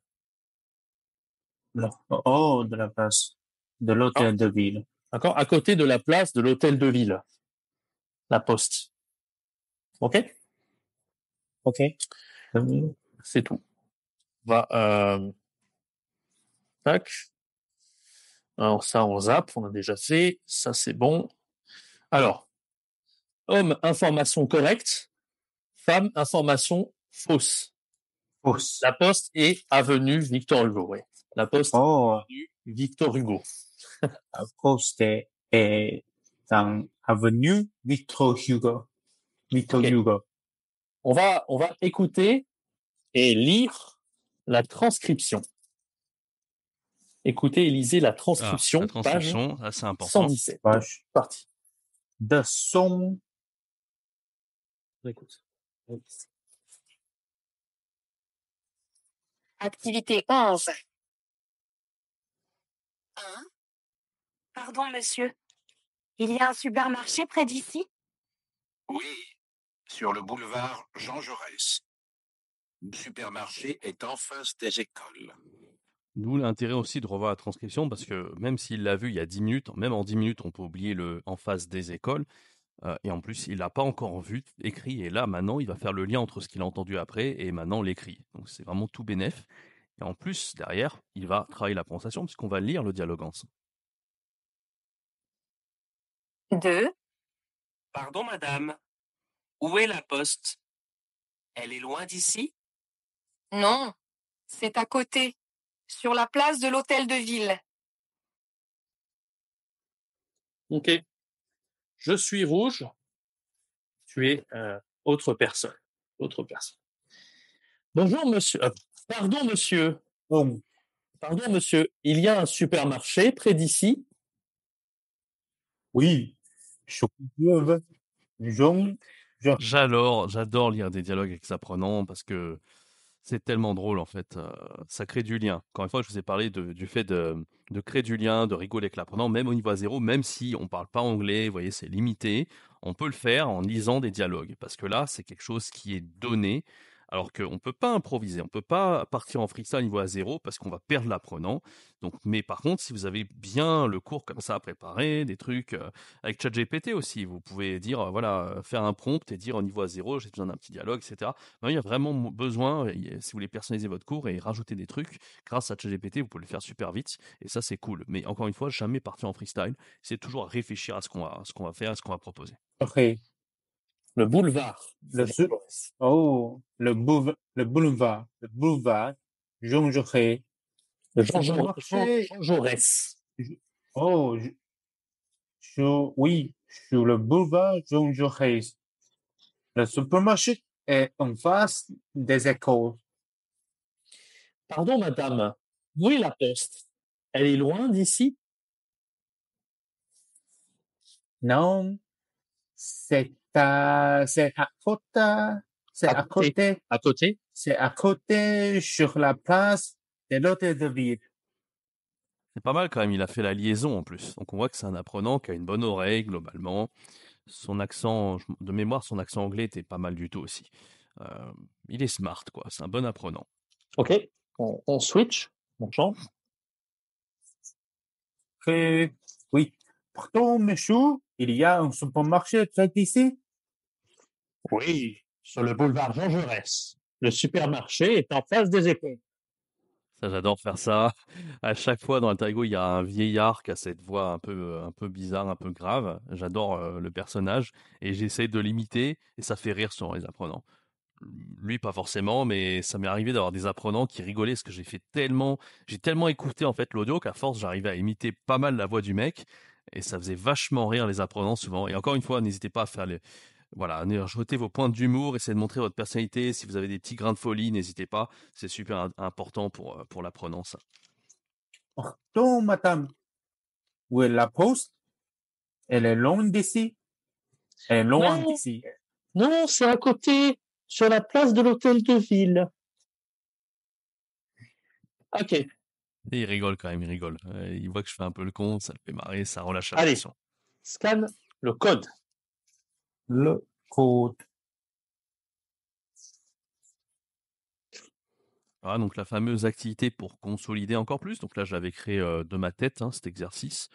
de la place de l'hôtel de ville. D'accord? À côté de la place de l'hôtel de ville. La poste. OK? OK. C'est tout. On va, tac. Alors ça, on zappe, on a déjà fait. Ça, c'est bon. Alors, homme, information correcte. Femme, information fausse. Fausse. La poste est avenue Victor Hugo, oui. La poste Oh, Victor Hugo. la poste est dans avenue Victor Hugo. Victor OK. Hugo. On va écouter et lire la transcription. Écoutez et lisez la Ah, transcription, la page transcription, ça c'est important. 117. Page Parti. de son. On écoute. Activité 11. 1. Pardon, monsieur. Il y a un supermarché près d'ici? Oui, sur le boulevard Jean Jaurès. Le supermarché est en face des écoles. D'où l'intérêt aussi de revoir la transcription, parce que même s'il l'a vu il y a 10 minutes, même en 10 minutes, on peut oublier le en face des écoles. Et en plus, il l'a pas encore vu écrit. Et là, maintenant, il va faire le lien entre ce qu'il a entendu après et maintenant l'écrit. Donc c'est vraiment tout bénef. Et en plus, derrière, il va travailler la prononciation puisqu'on va lire le dialogue ensemble. 2. Pardon, madame. Où est la poste? Elle est loin d'ici? Non, c'est à côté, sur la place de l'hôtel de ville. OK. Je suis rouge. Tu es autre personne. Autre personne. Bonjour, monsieur. Pardon, monsieur. Oh, Pardon, monsieur. Il y a un supermarché près d'ici? oui. J'adore lire des dialogues avec les apprenants parce que c'est tellement drôle en fait. Ça crée du lien. Encore une fois, je vous ai parlé du fait de créer du lien, de rigoler avec l'apprenant, même au niveau A0, même si on ne parle pas anglais, vous voyez, c'est limité. On peut le faire en lisant des dialogues parce que là, c'est quelque chose qui est donné. Alors qu'on ne peut pas improviser, on ne peut pas partir en freestyle niveau A0 parce qu'on va perdre l'apprenant. Donc, mais par contre, si vous avez bien le cours comme ça à préparer, des trucs avec ChatGPT aussi, vous pouvez dire, faire un prompt et dire au niveau A0, j'ai besoin d'un petit dialogue, etc. Non, il y a vraiment besoin, si vous voulez personnaliser votre cours et rajouter des trucs, grâce à ChatGPT, vous pouvez le faire super vite et ça, c'est cool. Mais encore une fois, jamais partir en freestyle. C'est toujours réfléchir à ce qu'on va faire, à ce qu'on va proposer. OK. Le boulevard. Le boulevard. Le boulevard. Jean Jaurès. Le Jean Jaurès. Jean Jaurès. Oh, oui, sur le boulevard Jean Jaurès. Le supermarché est en face des écoles. Pardon, madame. Où est la poste? Elle est loin d'ici? Non, c'est à côté. C'est à côté. À côté? C'est à côté sur la place de l'hôtel de ville. C'est pas mal quand même, il a fait la liaison en plus. Donc on voit que c'est un apprenant qui a une bonne oreille globalement. Son accent, de mémoire, son accent anglais était pas mal du tout aussi. Il est smart quoi, c'est un bon apprenant. OK. On switch, mon champ. Oui. Pardon, monsieur, il y a un supermarché près d'ici? Oui, sur le boulevard Jean Jaurès. Le supermarché est en face des écoles. Ça, j'adore faire ça. À chaque fois dans Alter Ego, il y a un vieillard qui a cette voix un peu bizarre, un peu grave. J'adore le personnage et j'essaie de l'imiter et ça fait rire sur les apprenants. Lui, pas forcément, mais ça m'est arrivé d'avoir des apprenants qui rigolaient parce que j'ai tellement écouté en fait l'audio qu'à force, j'arrivais à imiter pas mal la voix du mec et ça faisait vachement rire les apprenants souvent. Et encore une fois, n'hésitez pas à faire ajoutez vos points d'humour, essayez de montrer votre personnalité. Si vous avez des petits grains de folie, n'hésitez pas. C'est super important pour l'apprenant, ça. Pardon, madame. Où est la poste? Elle est loin d'ici? Elle est loin Non. d'ici. Non, c'est à côté, sur la place de l'hôtel de ville. Ok. Et il rigole quand même, il rigole. Il voit que je fais un peu le con, ça le fait marrer, ça relâche la Allez. pression. Scanne le code. Le code. Voilà, donc la fameuse activité pour consolider encore plus. Donc là, je l'avais créé de ma tête, cet exercice.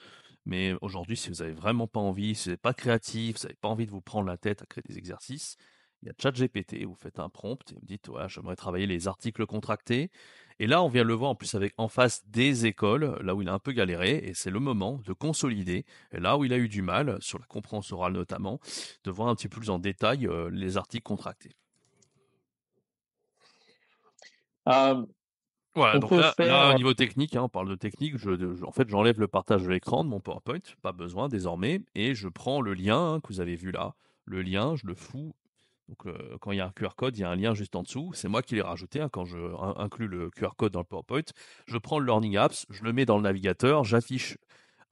Mais aujourd'hui, si vous n'avez vraiment pas envie, si vous n'êtes pas créatif, si vous n'avez pas envie de vous prendre la tête à créer des exercices, il y a ChatGPT, vous faites un prompt et vous dites, ouais, j'aimerais travailler les articles contractés. Et là, on vient le voir en plus avec en face des écoles, là où il a un peu galéré, et c'est le moment de consolider, et là où il a eu du mal, sur la compréhension orale notamment, de voir un petit peu plus en détail les articles contractés. Voilà, On donc peut là, faire. au niveau technique, on parle de technique, en fait, j'enlève le partage de l'écran de mon PowerPoint, pas besoin désormais, et je prends le lien que vous avez vu là, le lien, je le fous. Donc, quand il y a un QR code, il y a un lien juste en dessous. C'est moi qui l'ai rajouté quand je inclus le QR code dans le PowerPoint. Je prends le Learning Apps, je le mets dans le navigateur, j'affiche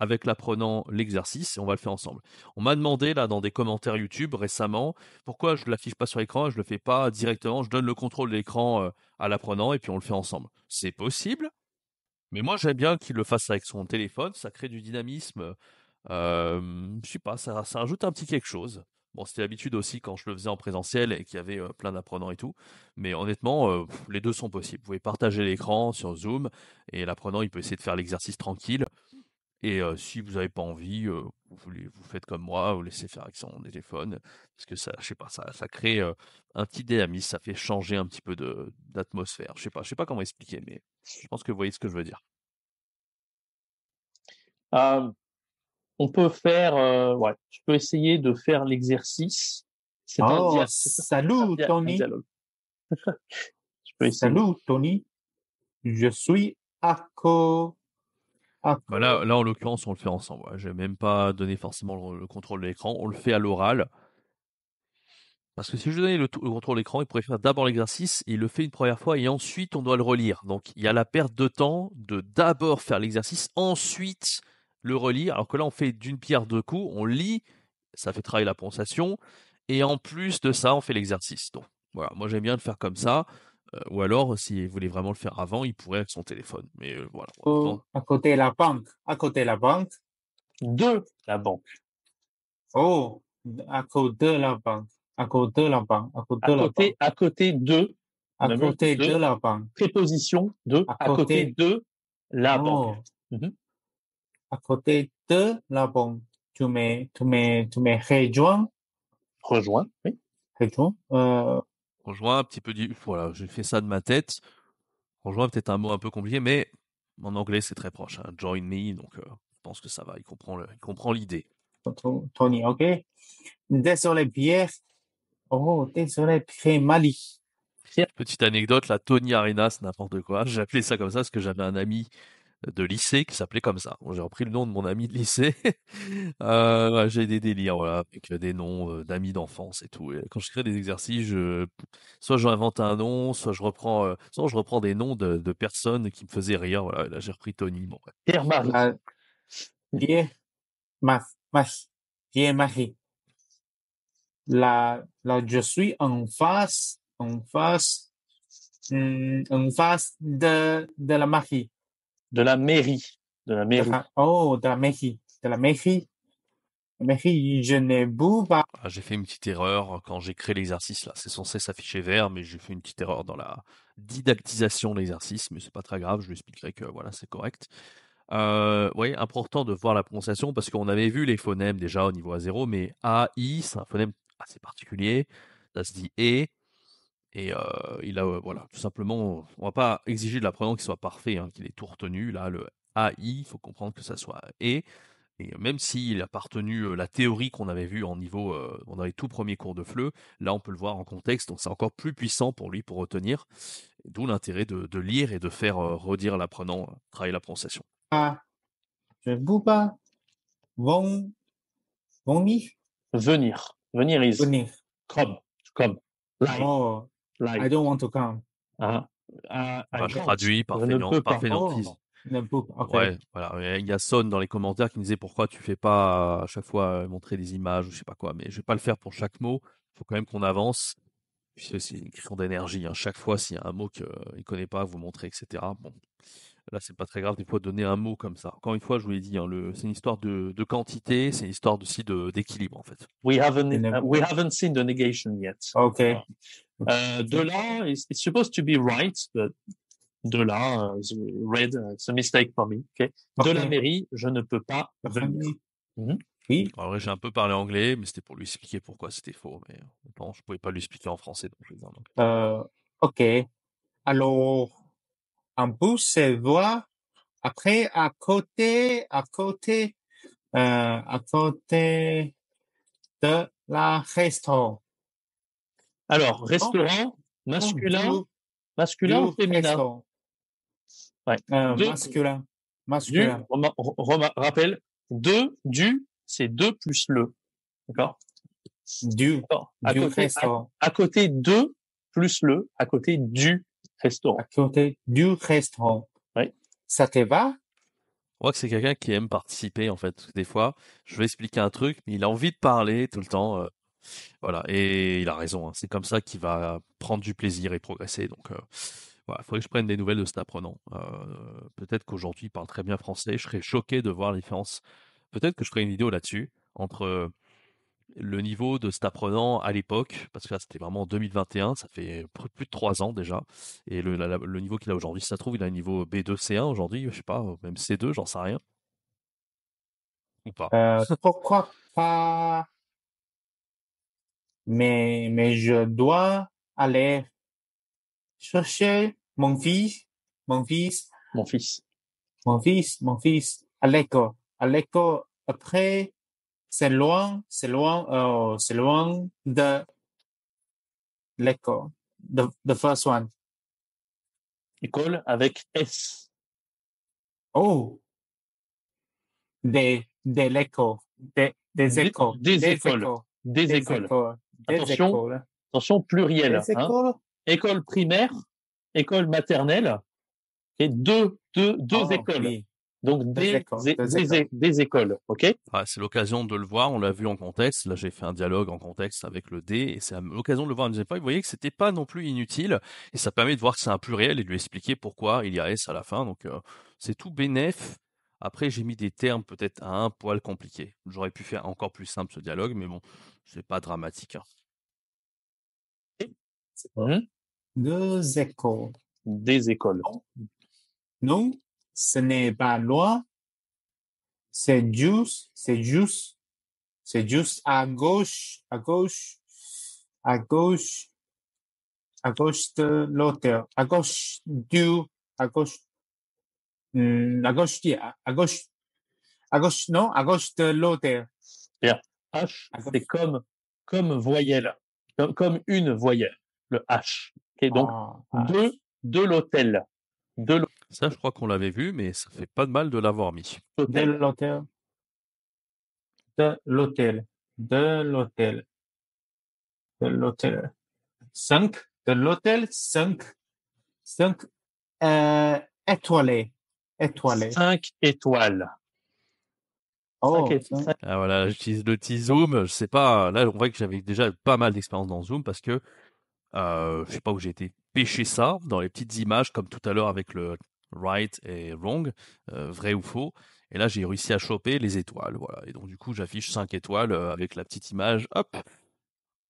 avec l'apprenant l'exercice et on va le faire ensemble. On m'a demandé là dans des commentaires YouTube récemment pourquoi je ne l'affiche pas sur l'écran, je ne le fais pas directement, je donne le contrôle de l'écran à l'apprenant et puis on le fait ensemble. C'est possible, mais moi j'aime bien qu'il le fasse avec son téléphone, ça crée du dynamisme. Je sais pas, ça rajoute un petit quelque chose. Bon, c'était l'habitude aussi quand je le faisais en présentiel et qu'il y avait plein d'apprenants et tout. Mais honnêtement, les deux sont possibles. Vous pouvez partager l'écran sur Zoom et l'apprenant, il peut essayer de faire l'exercice tranquille. Et si vous n'avez pas envie, vous faites comme moi, vous laissez faire avec son téléphone. Parce que ça, je sais pas, ça crée un petit dynamisme, ça fait changer un petit peu d'atmosphère. Je sais pas comment expliquer, mais je pense que vous voyez ce que je veux dire. On peut faire. Ouais, je peux essayer de faire l'exercice. C'est un Oh, dia- salut, un Tony. dialogue. Je peux essayer. Salut, Tony. Je suis Ako. Bah là, en l'occurrence, on le fait ensemble. Ouais. Je n'ai même pas donné forcément le contrôle de l'écran. On le fait à l'oral. Parce que si je lui donnais le contrôle de l'écran, il pourrait faire d'abord l'exercice, il le fait une première fois et ensuite on doit le relire. Donc il y a la perte de temps de d'abord faire l'exercice, ensuite le relire. Alors que là, on fait d'une pierre deux coups, on lit, ça fait travailler la prononciation, et en plus de ça, on fait l'exercice. Donc voilà, moi j'aime bien le faire comme ça. Ou alors, s'il voulait vraiment le faire avant, il pourrait avec son téléphone. Mais voilà. À côté de la banque. À côté de la banque. De la banque. Oh, à côté de la banque. À côté de la banque. À côté de la banque. À côté de. À côté de la banque. Préposition de. À côté de la banque. À côté de la banque. Tu me rejoins. Rejoins, oui. Rejoins. Rejoins un petit peu voilà, j'ai fait ça de ma tête. Rejoins peut-être un mot un peu compliqué, mais en anglais c'est très proche. Join me, donc je pense que ça va. Il comprend l'idée. Tony, ok. Désolé Pierre. Oh, désolé Pierre Mali. Petite anecdote, la Tony Arena, c'est n'importe quoi. J'ai appelé ça comme ça parce que j'avais un ami de lycée qui s'appelait comme ça. J'ai repris le nom de mon ami de lycée. J'ai des délires, voilà, avec des noms d'amis d'enfance et tout. Et quand je crée des exercices, soit j'invente un nom, soit je reprends des noms de personnes qui me faisaient rire. Voilà, là j'ai repris Tony. Bon, ouais. Pierre-Marie. Pierre-Marie. Là, je suis en face de la Marie. De la mairie. De la mairie. De la mairie. De la mairie. Mairie, je ne boue pas. J'ai fait une petite erreur quand j'ai créé l'exercice là. C'est censé s'afficher vert, mais j'ai fait une petite erreur dans la didactisation de l'exercice, mais c'est pas très grave. Je lui expliquerai que voilà, c'est correct. Oui, important de voir la prononciation parce qu'on avait vu les phonèmes déjà au niveau A0, mais AI, c'est un phonème assez particulier. Ça se dit et. Et il a, voilà, tout simplement, on va pas exiger de l'apprenant qu'il soit parfait, qu'il ait tout retenu. Là, le AI, il faut comprendre que ça soit et. Et même s'il a pas retenu la théorie qu'on avait vue en niveau, dans les tout premiers cours de FLE, là, on peut le voir en contexte, donc c'est encore plus puissant pour lui pour retenir. D'où l'intérêt de lire et de faire redire l'apprenant, travailler la prononciation. Je boue pas. Venir. Venir is. Venir. Come. Like. Oh, Like. I don't want to come. Je traduis, parfait nantis. Okay. Ouais, voilà. Il y a Son dans les commentaires qui me disait pourquoi tu fais pas à chaque fois montrer des images ou je sais pas quoi, mais je vais pas le faire pour chaque mot. Il faut quand même qu'on avance. Puis c'est une question d'énergie, hein. Chaque fois, s'il y a un mot qu'il ne connaît pas, vous montrez, etc. Bon, là, c'est pas très grave des fois de donner un mot comme ça. Encore une fois, je vous l'ai dit, hein, c'est une histoire de quantité, c'est une histoire aussi d'équilibre, en fait. We haven't And seen the negation yet. okay. De là, it's supposed to be right, but de là, red, it's a mistake for me. Okay. De la Okay. mairie, je ne peux pas venir. Mhm. Oui. Alors là, j'ai un peu parlé anglais, mais c'était pour lui expliquer pourquoi c'était faux. Mais bon, je pouvais pas lui expliquer en français, donc je vais dire en anglais. OK. Alors, on peut se voir après à côté de la restaurant. Alors, restaurant, masculin Du ou féminin? restaurant. Ouais. Masculin. Masculin. Rappel, c'est 2 plus le. D'accord? Du restaurant. À côté de plus le, à côté du restaurant. À côté du restaurant. Ouais. Ça te va? On voit que c'est quelqu'un qui aime participer, en fait. Des fois, je vais expliquer un truc, mais il a envie de parler tout le temps. Voilà. Et il a raison, hein. C'est comme ça qu'il va prendre du plaisir et progresser. Donc, voilà. Il faudrait que je prenne des nouvelles de cet apprenant. Peut-être qu'aujourd'hui, il parle très bien français. Je serais choqué de voir la différence. Peut-être que je ferai une vidéo là-dessus, entre le niveau de cet apprenant à l'époque, parce que là, c'était vraiment en 2021, ça fait plus de 3 ans déjà, et le niveau qu'il a aujourd'hui. Si ça se trouve, il a un niveau B2, C1 aujourd'hui, je sais pas, même C2, j'en sais rien. Ou pas. Pourquoi pas? Mais je dois aller chercher mon fils à l'école. Après, c'est loin de l'école. The first one. École avec S. Oh. Des écoles. Des écoles. Des écoles. Attention, pluriel. Des écoles. École primaire, école maternelle, et deux écoles. Oui. Donc des écoles, ok? Ouais, c'est l'occasion de le voir, on l'a vu en contexte. Là, j'ai fait un dialogue en contexte avec le D, et c'est l'occasion de le voir une deuxième fois. Vous voyez que c'était pas non plus inutile, et ça permet de voir que c'est un pluriel et de lui expliquer pourquoi il y a S à la fin. Donc, c'est tout bénef. Après, j'ai mis des termes peut-être un poil compliqués. J'aurais pu faire encore plus simple ce dialogue, mais bon, c'est pas dramatique, hein. Deux écoles. Des écoles. Non, ce n'est pas loin. C'est juste à gauche de l'hôtel. À gauche de l'hôtel. Bien. H, c'est comme voyelle, comme une voyelle, le H. Okay, donc, de l'hôtel. Ça, je crois qu'on l'avait vu, mais ça fait pas de mal de l'avoir mis. De l'hôtel. 5. De l'hôtel, 5 étoilés. 5 étoiles. Oh, Ah, voilà, j'utilise le petit zoom. Je sais pas, là, on voit que j'avais déjà pas mal d'expérience dans Zoom parce que je sais pas où j'ai été pêcher ça dans les petites images comme tout à l'heure avec le right et wrong, vrai ou faux. Et là, j'ai réussi à choper les étoiles, voilà. Et donc, du coup, j'affiche 5 étoiles avec la petite image. Hop,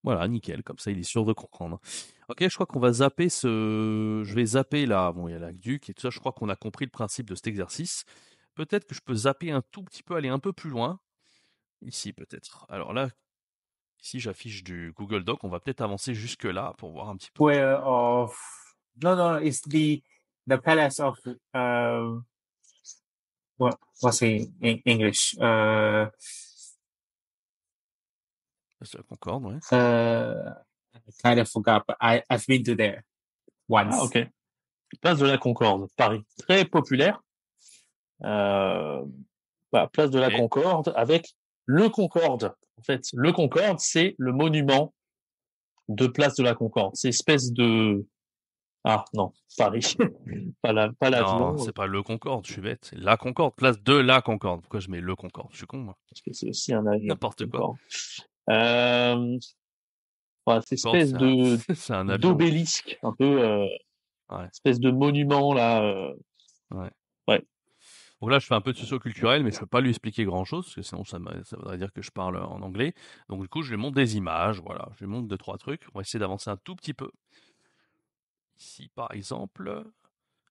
voilà, nickel. Comme ça, il est sûr de comprendre. Ok, je crois qu'on va zapper Je vais zapper là. Bon, il y a l'aqueduc et tout ça. Je crois qu'on a compris le principe de cet exercice. Peut-être que je peux zapper un tout petit peu, aller un peu plus loin. Ici, peut-être. Alors là, ici, j'affiche du Google Doc. On va peut-être avancer jusque-là pour voir un petit peu. Where of... No, it's the palace of... what's it in English? C'est la Concorde, ouais. I kind of forgot, but I've been to there once. Ah, ok. Place de la Concorde, Paris. Très populaire. Place de la Concorde avec le Concorde. En fait, le Concorde, c'est le monument de Place de la Concorde. C'est espèce de... Ah, non, Paris. pas l'avion. Non, c'est pas le Concorde, je suis bête. C'est la Concorde, place de la Concorde. Pourquoi je mets le Concorde? Je suis con, moi. Parce que c'est aussi un avion. N'importe quoi. Voilà, cette Je pense que espèce de c'est un avion. d'obélisque, un peu Ouais. espèce de monument là. Ouais. Ouais. Donc là, je fais un peu de socio-culturel, mais je peux pas lui expliquer grand-chose, parce que sinon ça voudrait dire que je parle en anglais. Donc du coup, je lui montre des images, voilà. Je lui montre 2-3 trucs. On va essayer d'avancer un tout petit peu. Ici, par exemple.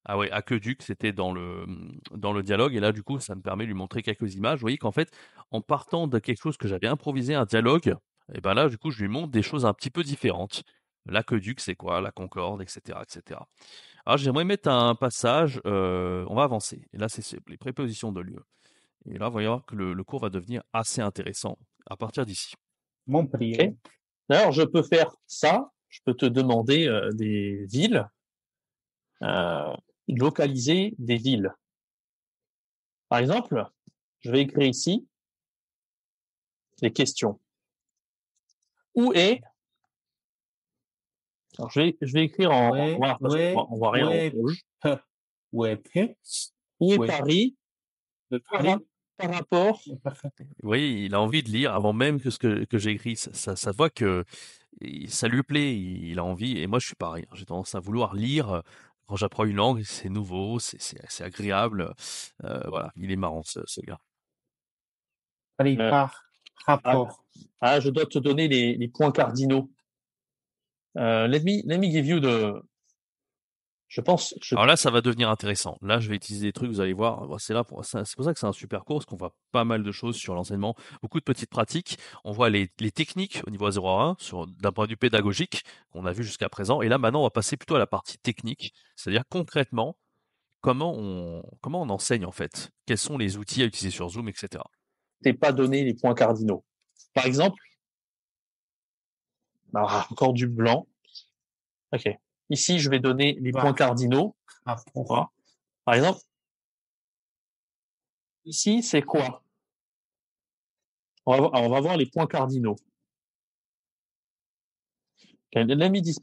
Ah ouais, aqueduc, c'était dans le dialogue. Et là, du coup, ça me permet de lui montrer quelques images. Vous voyez qu'en fait, en partant de quelque chose que j'avais improvisé, un dialogue, et ben là, du coup, je lui montre des choses un petit peu différentes. L'aqueduc, c'est quoi? La Concorde, etc., etc. Alors, j'aimerais mettre un passage. On va avancer. Et là, c'est les prépositions de lieu. Et là, vous voyez voir que le cours va devenir assez intéressant à partir d'ici. Montpellier. Ok. D'ailleurs, je peux faire ça. Je peux te demander des villes, localiser des villes. Par exemple, je vais écrire ici les questions. Où est... Alors, je vais écrire en Ouais, noir parce qu'on voit rien en ouais, rouge. ouais, Où est ouais. Paris Le par, Paris. par rapport... Vous voyez, il a envie de lire avant même que ce que j'ai écrit. Ça voit que ça lui plaît, il a envie. Et moi, je suis pareil. J'ai tendance à vouloir lire quand j'apprends une langue. C'est nouveau, c'est agréable. Voilà, il est marrant, ce gars. Paris par rapport. je dois te donner les points cardinaux. Let me give you the... Je pense... Alors là, ça va devenir intéressant. Là, je vais utiliser des trucs, vous allez voir. C'est pour ça que c'est un super cours, parce qu'on voit pas mal de choses sur l'enseignement, beaucoup de petites pratiques. On voit les techniques au niveau 0 à 1, d'un point de vue pédagogique, qu'on a vu jusqu'à présent. Et là, maintenant, on va passer plutôt à la partie technique, c'est-à-dire concrètement, comment on enseigne en fait. Quels sont les outils à utiliser sur Zoom, etc. t'ai pas donné les points cardinaux. Par exemple, encore du blanc. Ok. Ici, je vais donner les points cardinaux. Rapport. Par exemple, ici, c'est quoi? On va voir les points cardinaux. Okay, let me dis-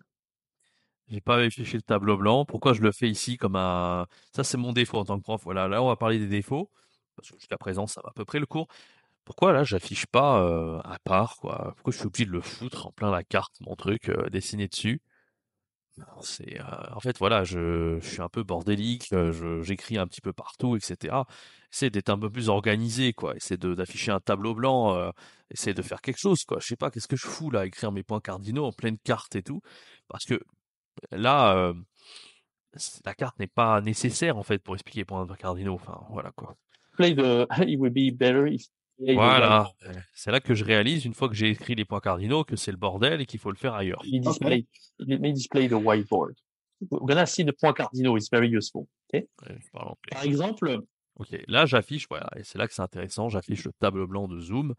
J'ai pas affiché le tableau blanc. Pourquoi je le fais ici comme un... Ça, c'est mon défaut en tant que prof. Voilà, là, on va parler des défauts, parce que jusqu'à présent, ça va à peu près le cours. Pourquoi là, j'affiche pas à part, quoi? Pourquoi je suis obligé de le foutre en plein la carte, mon truc, dessiné dessus? En fait, voilà, je suis un peu bordélique, j'écris un petit peu partout, etc. Essayer d'être un peu plus organisé, quoi. Essayer d'afficher un tableau blanc, essayer de faire quelque chose, quoi. Je sais pas, qu'est-ce que je fous là, écrire mes points cardinaux en pleine carte et tout, parce que là, la carte n'est pas nécessaire en fait pour expliquer les points cardinaux. Enfin, voilà quoi. it would be better if Voilà, c'est là que je réalise une fois que j'ai écrit les points cardinaux que c'est le bordel et qu'il faut le faire ailleurs. Let me display the whiteboard. We're gonna see the points cardinaux. It's very useful. Okay? Je parle anglais. Par exemple, Ok, là j'affiche, voilà, et c'est là que c'est intéressant, j'affiche le tableau blanc de Zoom,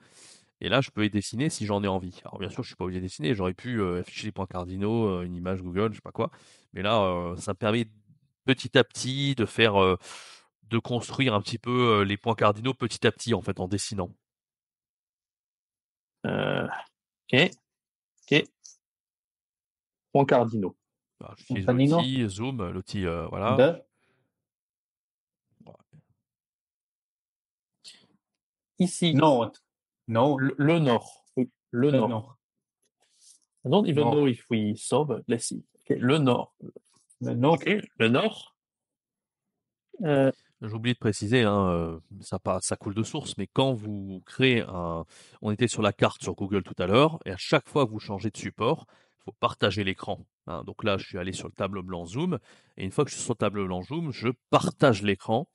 et là je peux y dessiner si j'en ai envie. Alors bien sûr, je suis pas obligé de dessiner, j'aurais pu afficher les points cardinaux, une image Google, je sais pas quoi, mais là ça me permet petit à petit de faire, de construire un petit peu les points cardinaux petit à petit en fait en dessinant. ok, points cardinaux. Voilà, j'utilise Cardinaux. l'outil Zoom, l'outil voilà. De. Ici, Nord. Nord. le nord. Oui, le nord. Nord. I don't even Nord. know if we saw, but let's see. Okay, le nord. Le Nord. Ok, le nord. J'ai oublié de préciser, hein, ça coule de source, mais quand vous créez on était sur la carte sur Google tout à l'heure, et à chaque fois que vous changez de support, il faut partager l'écran. Hein. Donc là, je suis allé sur le tableau blanc Zoom, et une fois que je suis sur le tableau blanc Zoom, je partage l'écran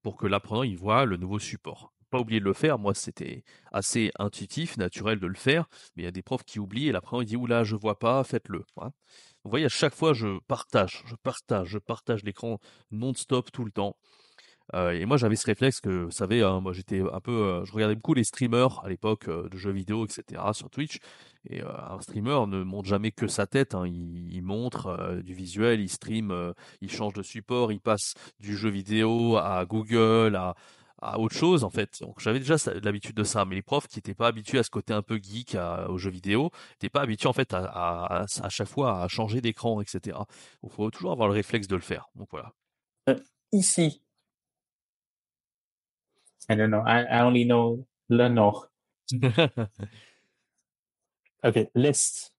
pour que l'apprenant il voit le nouveau support. Pas oublier de le faire, moi c'était assez intuitif, naturel de le faire, mais il y a des profs qui oublient et l'apprenant il dit oula je vois pas, faites-le. Hein. Vous voyez, à chaque fois je partage l'écran non-stop tout le temps. Et moi, j'avais ce réflexe que, vous savez, hein, moi j'étais un peu, je regardais beaucoup les streamers à l'époque de jeux vidéo, etc. sur Twitch. Et un streamer ne montre jamais que sa tête. Hein. Il montre du visuel, il stream, il change de support, il passe du jeu vidéo à Google, à autre chose en fait. Donc j'avais déjà l'habitude de ça. Mais les profs qui n'étaient pas habitués à ce côté un peu geek aux jeux vidéo, n'étaient pas habitués en fait à chaque fois à changer d'écran, etc. Il faut toujours avoir le réflexe de le faire. Donc voilà. Ici, I don't know. I only know le Nord. ok, l'est.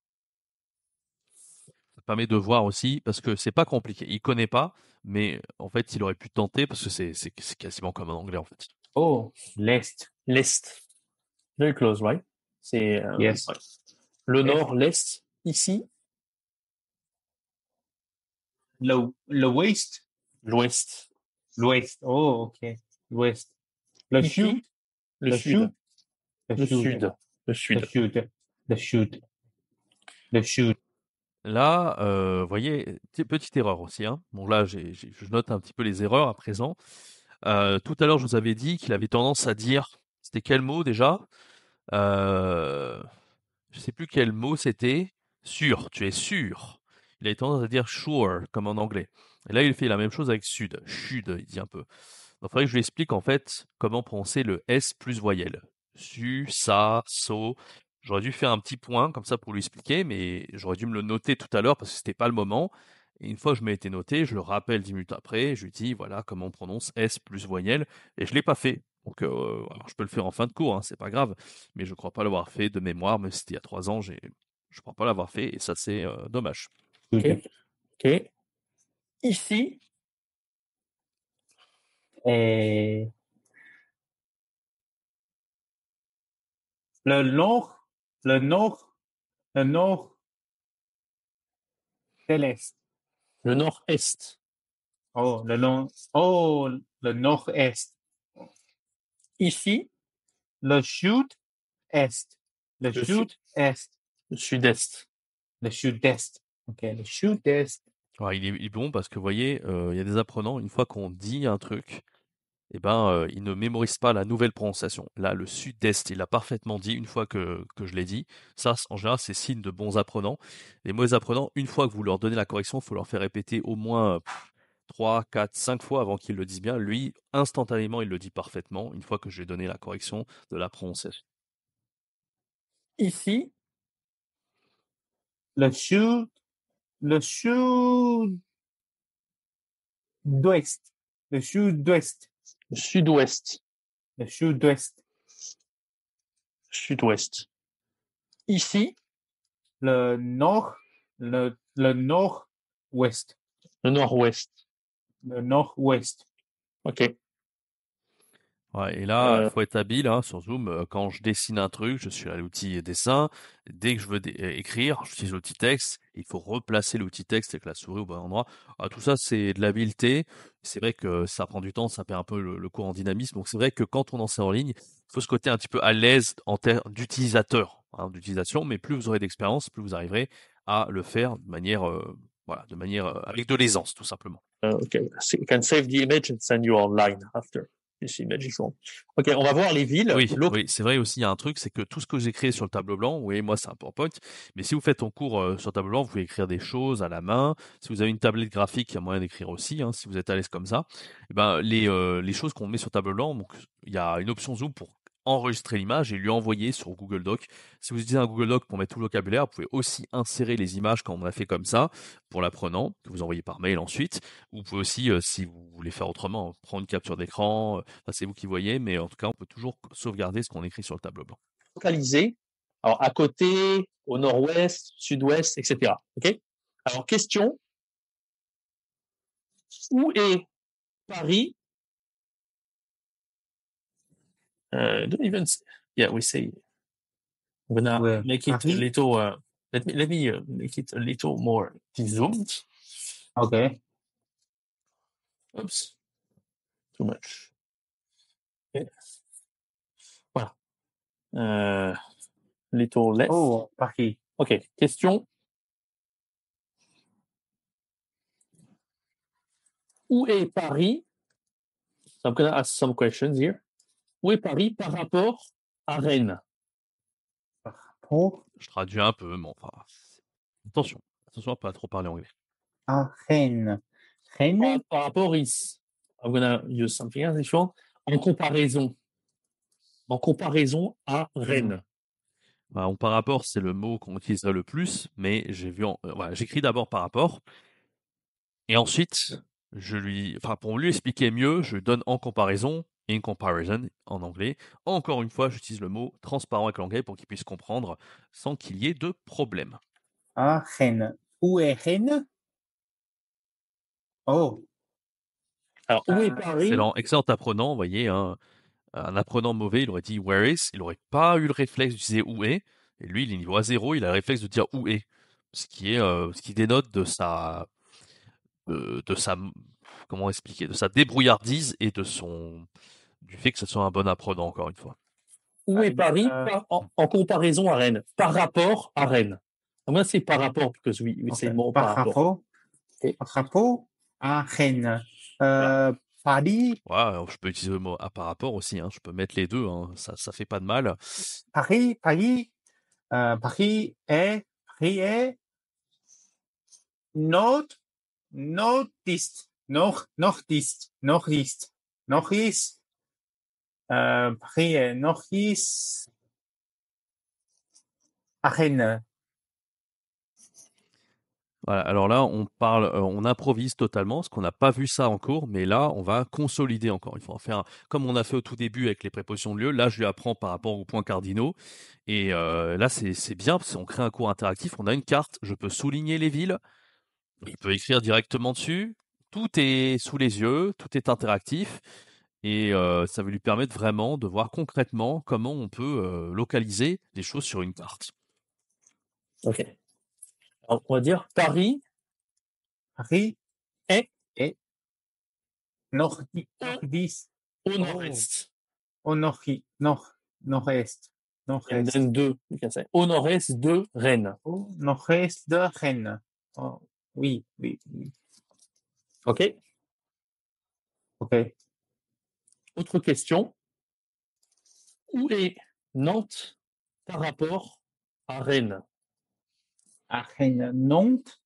permet de voir aussi, parce que c'est pas compliqué. Il connaît pas, mais en fait, il aurait pu tenter parce que c'est quasiment comme en anglais en fait. Oh, l'Est. L'Est. Very close, right? C'est Yes. ouais. Le nord, l'Est. Ici, L'Ouest. l'Ouest. L'Ouest. Oh, ok. L'Ouest. Le Ici, Sud. le Le Sud. Sud. Le Sud. Le Le Sud. Sud. Le Sud. Le Sud. Là, vous voyez, petite erreur aussi, hein. Bon là, je note un petit peu les erreurs à présent. Tout à l'heure, je vous avais dit qu'il avait tendance à dire, c'était quel mot déjà? Je sais plus quel mot c'était. Sûr, tu es sûr. Il avait tendance à dire sure, comme en anglais. Et là, il fait la même chose avec sud. Sud, il dit un peu. Donc, il faudrait que je lui explique en fait comment prononcer le S plus voyelle. Su, sa, so. J'aurais dû faire un petit point comme ça pour lui expliquer, mais j'aurais dû me le noter tout à l'heure parce que c'était pas le moment. Et une fois que je m'ai été noté, je le rappelle 10 minutes après, je lui dis voilà comment on prononce S plus voyelle, et je l'ai pas fait. Donc alors je peux le faire en fin de cours, hein, c'est pas grave, mais je crois pas l'avoir fait de mémoire, même si c'était il y a 3 ans, je crois pas l'avoir fait, et ça c'est dommage. OK. OK. Ici, Et le nord. Le nord. Le nord de l'Est. le nord-est. Oh, le nord. Oh, le nord-est. Ici, Le sud-est. Le Le sud-est. le sud-est. Le sud-est. Ok, le sud-est. Ouais, il est bon parce que vous voyez, il y a des apprenants, une fois qu'on dit un truc, eh ben, ils ne mémorisent pas la nouvelle prononciation. Là, le sud-est, il l'a parfaitement dit une fois que je l'ai dit. Ça, en général, c'est signe de bons apprenants. Les mauvais apprenants, une fois que vous leur donnez la correction, il faut leur faire répéter au moins 3, 4, 5 fois avant qu'ils le disent bien. Lui, instantanément, il le dit parfaitement une fois que j'ai donné la correction de la prononciation. Ici, Le sud. Le sud-ouest. Le sud-ouest. le sud-ouest. Le sud-ouest. Sud-ouest. Ici, Le nord. Le nord-ouest. le nord-ouest. Le nord-ouest. OK. Ouais, et là, il Euh, faut être habile hein, sur Zoom. Quand je dessine un truc, je suis à l'outil dessin. Dès que je veux écrire, j'utilise l'outil texte. Il faut replacer l'outil texte avec la souris au bon endroit. Ah, tout ça, c'est de l'habileté. C'est vrai que ça prend du temps, ça perd un peu le cours en dynamisme. Donc c'est vrai que quand on enseigne en ligne, il faut ce côté un petit peu à l'aise en termes d'utilisateur, hein, d'utilisation. Mais plus vous aurez d'expérience, plus vous arriverez à le faire de manière, voilà, de manière avec de l'aisance, tout simplement. OK. So you can save the image and send you online after this image is gone. OK, on va voir les villes. Oui, oui, c'est vrai aussi, il y a un truc, c'est que tout ce que j'ai créé sur le tableau blanc, oui, moi c'est un PowerPoint, mais si vous faites ton cours sur tableau blanc, vous pouvez écrire des choses à la main. Si vous avez une tablette graphique, il y a moyen d'écrire aussi, hein, si vous êtes à l'aise comme ça. Eh ben, les choses qu'on met sur tableau blanc, donc il y a une option Zoom pour enregistrer l'image et lui envoyer sur Google Doc. Si vous utilisez un Google Doc pour mettre tout le vocabulaire, vous pouvez aussi insérer les images quand on a fait comme ça pour l'apprenant, que vous envoyez par mail ensuite. Vous pouvez aussi, si vous voulez faire autrement, prendre une capture d'écran, enfin, c'est vous qui voyez, mais en tout cas, on peut toujours sauvegarder ce qu'on écrit sur le tableau blanc. Localisé. Alors, à côté, au nord-ouest, sud-ouest, etc. OK? Alors, question. Où est Paris? Don't even say, yeah, we say, I'm gonna Where? make it a Paris? little, let me make it a little more zoomed. Okay. Oops. Too much. Okay. Voilà. Little less. Oh, Paris. OK. Question. Où est Paris? So I'm gonna ask some questions here. Où est Paris par rapport à Rennes? Pour Je traduis un peu, mais enfin, attention à pas trop parler anglais. à Rennes. Rennes? Par rapport is, I'm gonna use something else if you want. En comparaison. En comparaison à Rennes. Bah, par rapport, c'est le mot qu'on utilise le plus, mais voilà, j'écris d'abord par rapport, et ensuite, pour lui expliquer mieux, je donne en comparaison, in comparison en anglais. Encore une fois, j'utilise le mot transparent avec l'anglais pour qu'il puisse comprendre sans qu'il y ait de problème. À Rennes. Où est Rennes? Oh, Alors, où est Paris? Excellent apprenant, vous voyez, hein. Un apprenant mauvais, il aurait dit where is, il aurait pas eu le réflexe d'utiliser où est, et lui, il est niveau A0, il a le réflexe de dire où est, ce qui dénote de sa, comment expliquer, de sa débrouillardise et du fait que ce soit un bon apprenant, encore une fois. Où est Paris en comparaison à Rennes? Par rapport à Rennes. Moi, c'est par rapport, parce que oui, c'est le mot par rapport. Ok. Par rapport à Rennes. Paris, Ouais, alors je peux utiliser le mot à par rapport aussi, hein, je peux mettre les deux, hein, ça fait pas de mal. Paris est nordiste. Paris est nordiste à Rennes. Voilà, alors là, on improvise totalement, parce qu'on n'a pas vu ça en cours, mais là, on va consolider encore. Il faut en faire, comme on a fait au tout début avec les prépositions de lieu. Là, je lui apprends par rapport aux points cardinaux. Et là, c'est bien, parce qu'on crée un cours interactif. On a une carte, je peux souligner les villes. Il peut écrire directement dessus. Tout est sous les yeux, tout est interactif. Et ça va lui permettre vraiment de voir concrètement comment on peut localiser les choses sur une carte. Ok. Alors, on va dire Paris Paris est nordiste. au nord-est. Au nord-est. And then deux, you can say. Au nord-est de Rennes. Au nord-est de Rennes. Oh, oui. Ok. Ok. Autre question. Où est Nantes par rapport à Rennes? À Rennes, Nantes.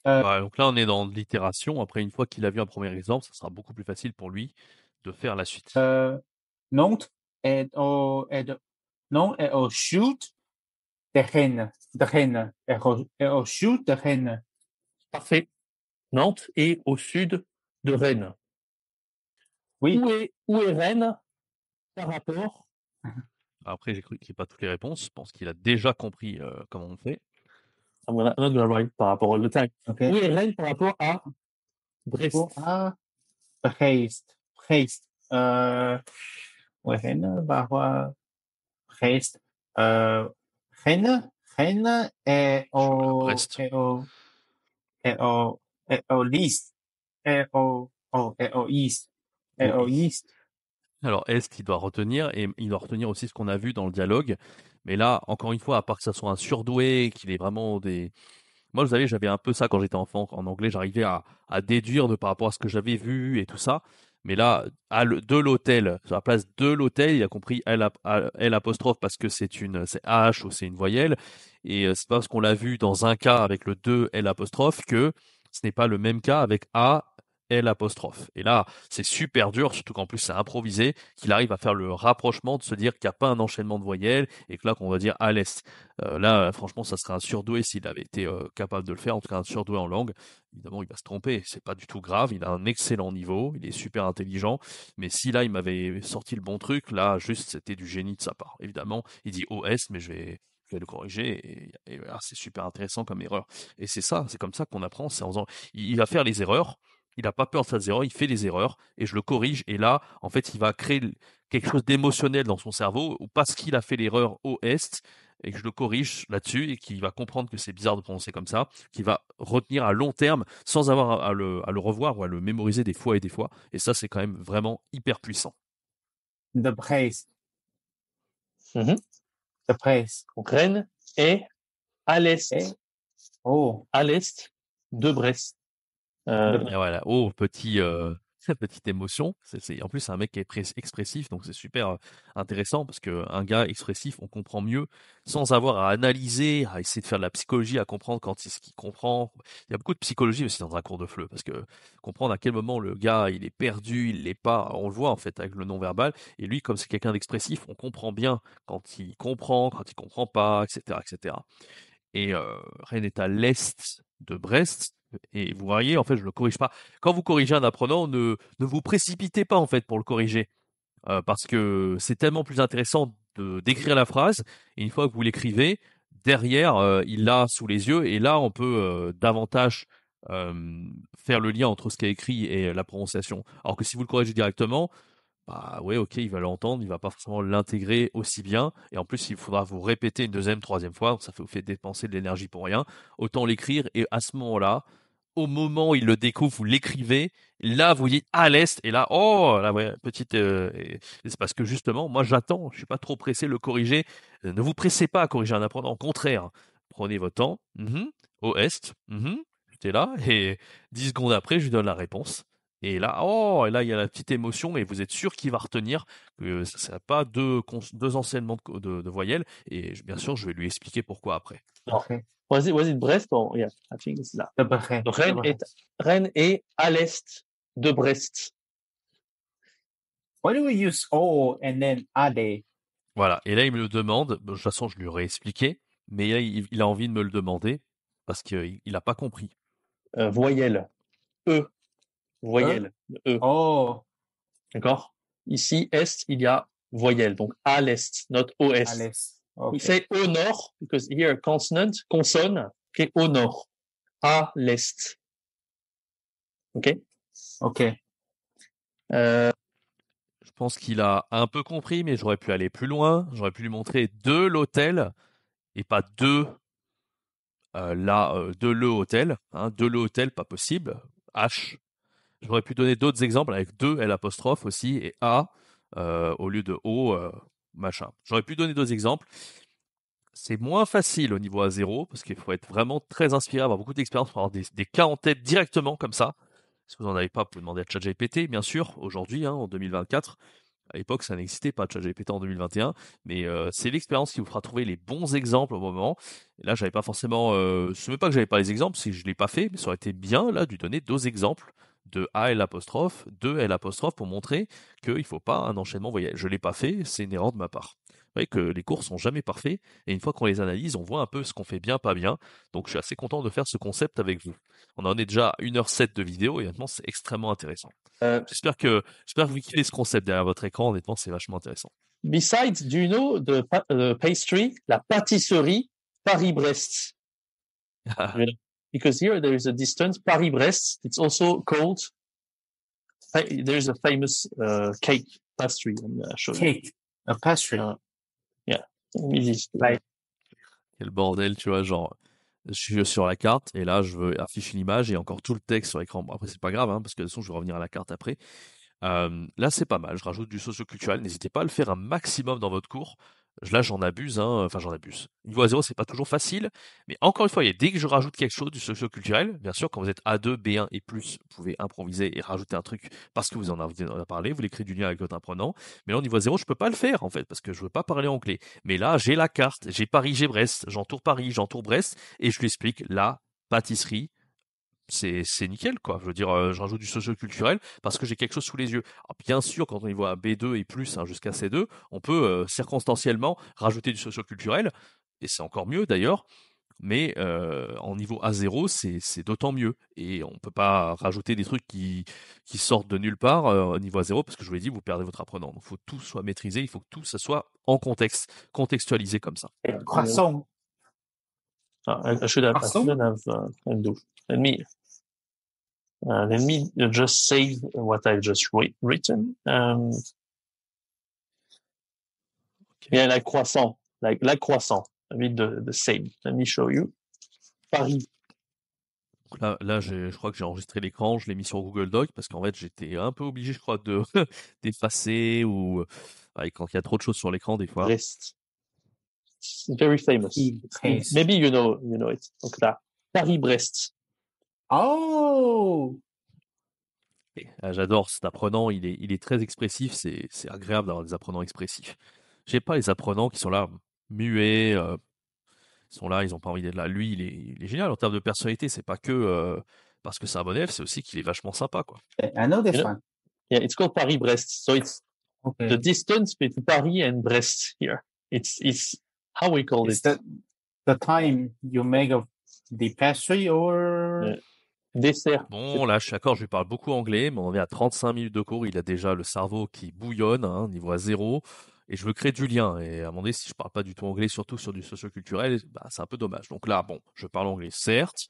Voilà, donc là, on est dans l'itération. Après, une fois qu'il a vu un premier exemple, ça sera beaucoup plus facile pour lui de faire la suite. Nantes est au sud de Rennes. Est au sud de Rennes. Parfait. Nantes est au sud de Rennes. Oui. Où est Rennes par rapport? Après, j'écris pas toutes les réponses. Je pense qu'il a déjà compris comment on fait. I'm not gonna write par rapport au time. Okay. Où est Rennes par rapport à Brest? À Brest. Où est Rennes par rapport à Brest? Rennes est Brest. au l'est. Est au east. Est au east. Alors, Est, il doit retenir, et il doit retenir aussi ce qu'on a vu dans le dialogue. Mais là, encore une fois, à part que ça soit un surdoué, qu'il est vraiment des... Moi, vous savez, j'avais un peu ça quand j'étais enfant. En anglais, j'arrivais à déduire par rapport à ce que j'avais vu et tout ça. Mais là, de l'hôtel, sur la place de l'hôtel, il a compris L apostrophe parce que c'est H ou c'est une voyelle. Et c'est pas parce qu'on l'a vu dans un cas avec le 2 L apostrophe que ce n'est pas le même cas avec A L apostrophe. Et là, c'est super dur, surtout qu'en plus c'est improvisé, qu'il arrive à faire le rapprochement de se dire qu'il n'y a pas un enchaînement de voyelles et que là qu'on va dire à l'est. Là, franchement, ça serait un surdoué s'il avait été capable de le faire, en tout cas un surdoué en langue. Évidemment, il va se tromper, c'est pas du tout grave, il a un excellent niveau, il est super intelligent, mais si là il m'avait sorti le bon truc, là juste c'était du génie de sa part. Évidemment, il dit OS, mais je vais le corriger et voilà, c'est super intéressant comme erreur. Et c'est ça, c'est comme ça qu'on apprend, c'est en faisant, il va faire les erreurs, il n'a pas peur de faire des erreurs, il fait les erreurs et je le corrige. Et là, en fait, il va créer quelque chose d'émotionnel dans son cerveau ou parce qu'il a fait l'erreur au est et que je le corrige là-dessus et qu'il va comprendre que c'est bizarre de prononcer comme ça, qu'il va retenir à long terme sans avoir à le revoir ou à le mémoriser des fois et des fois. Et ça, c'est quand même vraiment hyper puissant. De Brest. Mhm. De Brest. Donc Rennes est à l'est. À l'est de Brest. Et voilà, petite émotion. En plus, c'est un mec qui est expressif, donc c'est super intéressant parce qu'un gars expressif, on comprend mieux sans avoir à analyser, à essayer de faire de la psychologie, à comprendre quand c'est ce qu'il comprend. Il y a beaucoup de psychologie aussi dans un cours de FLE parce que comprendre à quel moment le gars il est perdu, il l'est pas, on le voit en fait avec le non-verbal. Et lui, comme c'est quelqu'un d'expressif, on comprend bien quand il comprend pas, etc., etc. Et Rennes est à l'est de Brest. Et vous voyez, en fait, je le corrige pas. Quand vous corrigez un apprenant, ne vous précipitez pas en fait pour le corriger, parce que c'est tellement plus intéressant de d'écrire la phrase. Et une fois que vous l'écrivez, derrière, il l'a sous les yeux et là, on peut davantage faire le lien entre ce qui est écrit et la prononciation. Alors que si vous le corrigez directement, bah ouais, ok, il va l'entendre, il va pas forcément l'intégrer aussi bien. Et en plus, il faudra vous répéter une deuxième, troisième fois. Ça vous fait dépenser de l'énergie pour rien. Autant l'écrire et à ce moment-là, au moment où il le découvre, vous l'écrivez. Là, vous dites à l'est et là, oh, là, ouais, petite. Et c'est parce que justement, moi, j'attends. Je suis pas trop pressé de le corriger. Ne vous pressez pas à corriger un apprenant. Au contraire, prenez votre temps. Au est. J'étais là et 10 secondes après, je lui donne la réponse. Et là, oh, et là, il y a la petite émotion et vous êtes sûr qu'il va retenir que ça n'a pas deux enseignements de voyelles. Et bien sûr, je vais lui expliquer pourquoi après. Okay. Was it Brest or yeah, I think it's that. De près. Donc, Rennes est à l'est de Brest. Why do we use O and then AD? Voilà. Et là, il me le demande. De toute façon, je lui aurais expliqué. Mais là, il a envie de me le demander parce qu'il n'a pas compris. Voyelle. E. Voyelle. E. Oh, D'accord? Ici, est, il y a voyelle. Donc, à l'est, not au est. à l'est. We Okay. say au nord, because here consonant, consonne, okay, au nord. À l'est. OK? Okay. Je pense qu'il a un peu compris, mais j'aurais pu aller plus loin. J'aurais pu lui montrer de l'hôtel et pas de de le hôtel. Hein, de le hôtel, pas possible. H. J'aurais pu donner d'autres exemples avec deux L apostrophe aussi et A au lieu de O, machin. J'aurais pu donner d'autres exemples. C'est moins facile au niveau A0 parce qu'il faut être vraiment très inspiré, avoir beaucoup d'expérience pour avoir des cas en tête directement comme ça. Si vous n'en avez pas, vous pouvez demander à ChatGPT, bien sûr, aujourd'hui, hein, en 2024. À l'époque, ça n'existait pas, ChatGPT en 2021, mais c'est l'expérience qui vous fera trouver les bons exemples au moment. Et là, j'avais pas forcément, ce n'est pas que j'avais pas les exemples, si je l'ai pas fait, mais ça aurait été bien là de lui donner deux exemples de A L apostrophe, de L apostrophe pour montrer qu'il ne faut pas un enchaînement voyelle. Je l'ai pas fait, c'est une erreur de ma part. Vous voyez que les cours sont jamais parfaits et une fois qu'on les analyse, on voit un peu ce qu'on fait bien, pas bien. Donc je suis assez content de faire ce concept avec vous. On en est déjà à 1h07 de vidéo et honnêtement, c'est extrêmement intéressant. J'espère que vous kiffez ce concept derrière votre écran. Honnêtement, c'est vachement intéressant. Besides, do you know the pastry, la pâtisserie Paris-Brest? Because here there is a distance, Paris-Brest. It's also called, there is a famous cake pastry. Cake. A pastry. Yeah. Like, Quel bordel, tu vois, genre, je suis sur la carte et là, je veux afficher l'image et encore tout le texte sur l'écran. Bon, après, c'est pas grave, hein, parce que de toute façon, je vais revenir à la carte après. Là, c'est pas mal. Je rajoute du socio-culturel. N'hésitez pas à le faire un maximum dans votre cours. Là, j'en abuse, hein. Enfin, j'en abuse. Niveau A0, c'est pas toujours facile. Mais encore une fois, dès que je rajoute quelque chose du socio-culturel, bien sûr, quand vous êtes A2, B1 et plus, vous pouvez improviser et rajouter un truc parce que vous en avez parlé. Vous l'écrivez du lien avec votre apprenant. Mais là, au niveau A0, je peux pas le faire, en fait, parce que je veux pas parler anglais. Mais là, j'ai la carte. J'ai Paris, j'ai Brest. J'entoure Paris, j'entoure Brest. Et je lui explique la pâtisserie. C'est nickel, quoi. Je veux dire, je rajoute du socio-culturel parce que j'ai quelque chose sous les yeux. Alors, bien sûr, quand on y voit à B2 et plus, hein, jusqu'à C2, on peut circonstanciellement rajouter du socio-culturel, et c'est encore mieux d'ailleurs. Mais en niveau A0, c'est d'autant mieux. Et on ne peut pas rajouter des trucs qui sortent de nulle part au niveau A0, parce que je vous l'ai dit, vous perdez votre apprenant. Donc, il faut que tout soit maîtrisé, il faut que tout ça soit en contexte, contextualisé comme ça. croissant. I should have undo. Let me just save what I've just written. Yeah, like croissant, like croissant. I mean the same. Let me show you. Paris. Là, je crois que j'ai enregistré l'écran, je l'ai mis sur Google Doc parce qu'en fait, j'étais un peu obligé, je crois, d'effacer ou quand il y a trop de choses sur l'écran des fois. Brest. It's very famous. Maybe you know it. Donc là, Paris-Brest. Oh! J'adore cet apprenant, il est très expressif, c'est agréable d'avoir des apprenants expressifs. J'ai pas les apprenants qui sont là, muets, ils sont là, ils n'ont pas envie d'être là. Lui, il est génial en termes de personnalité, c'est pas que parce que c'est un bon élève, c'est aussi qu'il est vachement sympa, quoi. I know this one. Yeah, it's called Paris-Brest. So it's the distance between Paris and Brest here. It's how we call it. The time you make of the pastry or... Dessert. Bon, là, je suis d'accord, je lui parle beaucoup anglais, mais on est à 35 minutes de cours, il a déjà le cerveau qui bouillonne, hein, niveau A0. et je veux créer du lien. Et à un moment donné, si je parle pas du tout anglais, surtout sur du socioculturel, bah, c'est un peu dommage. Donc là, bon, je parle anglais, certes,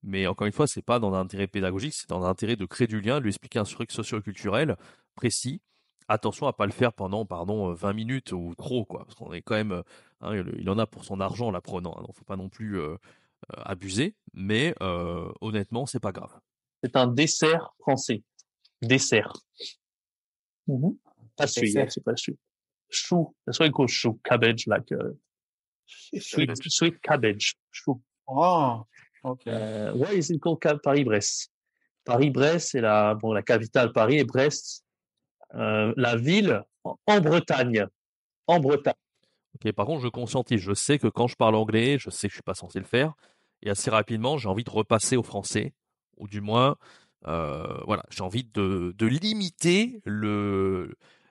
mais encore une fois, c'est pas dans un intérêt pédagogique, c'est dans un intérêt de créer du lien, de lui expliquer un truc socioculturel précis. Attention à pas le faire pendant, pardon, 20 minutes ou trop, quoi, parce qu'on est quand même, hein, il en a pour son argent l'apprenant, hein, donc faut pas non plus abuser, mais honnêtement, c'est pas grave. C'est un dessert français. Dessert. Pas sweet, Dessert. c'est pas sweet. Chou. That's why it's called chou. Cabbage, like sweet cabbage. Chou. Oh, okay. Why is it called Paris-Brest? Paris-Brest, c'est la capitale Paris et Brest, la ville en Bretagne. En Bretagne. Ok, par contre, je conscientise, je sais que quand je parle anglais, je sais que je suis pas censé le faire, et assez rapidement, j'ai envie de repasser au français, ou du moins, voilà, j'ai envie de limiter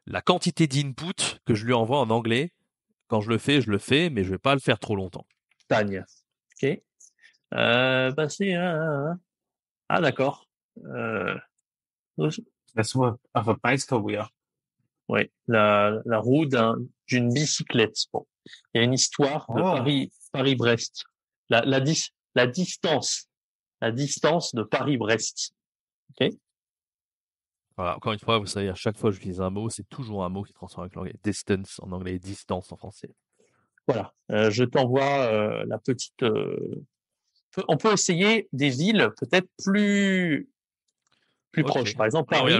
la quantité d'input que je lui envoie en anglais. Quand je le fais, mais je vais pas le faire trop longtemps. Bretagne. Ok. Bah c'est ah d'accord. That's what of a bicycle wheel. Ouais, la roue d'une bicyclette. Bon, il y a une histoire de Oh. Paris-Brest. La distance de Paris-Brest. Ok. Voilà, encore une fois, vous savez, à chaque fois que j'utilise un mot, c'est toujours un mot qui transforme avec l'anglais. Distance en anglais, distance en français. Voilà. Je t'envoie la petite. On peut essayer des villes peut-être plus Ok. proches. Par exemple, Là, Paris.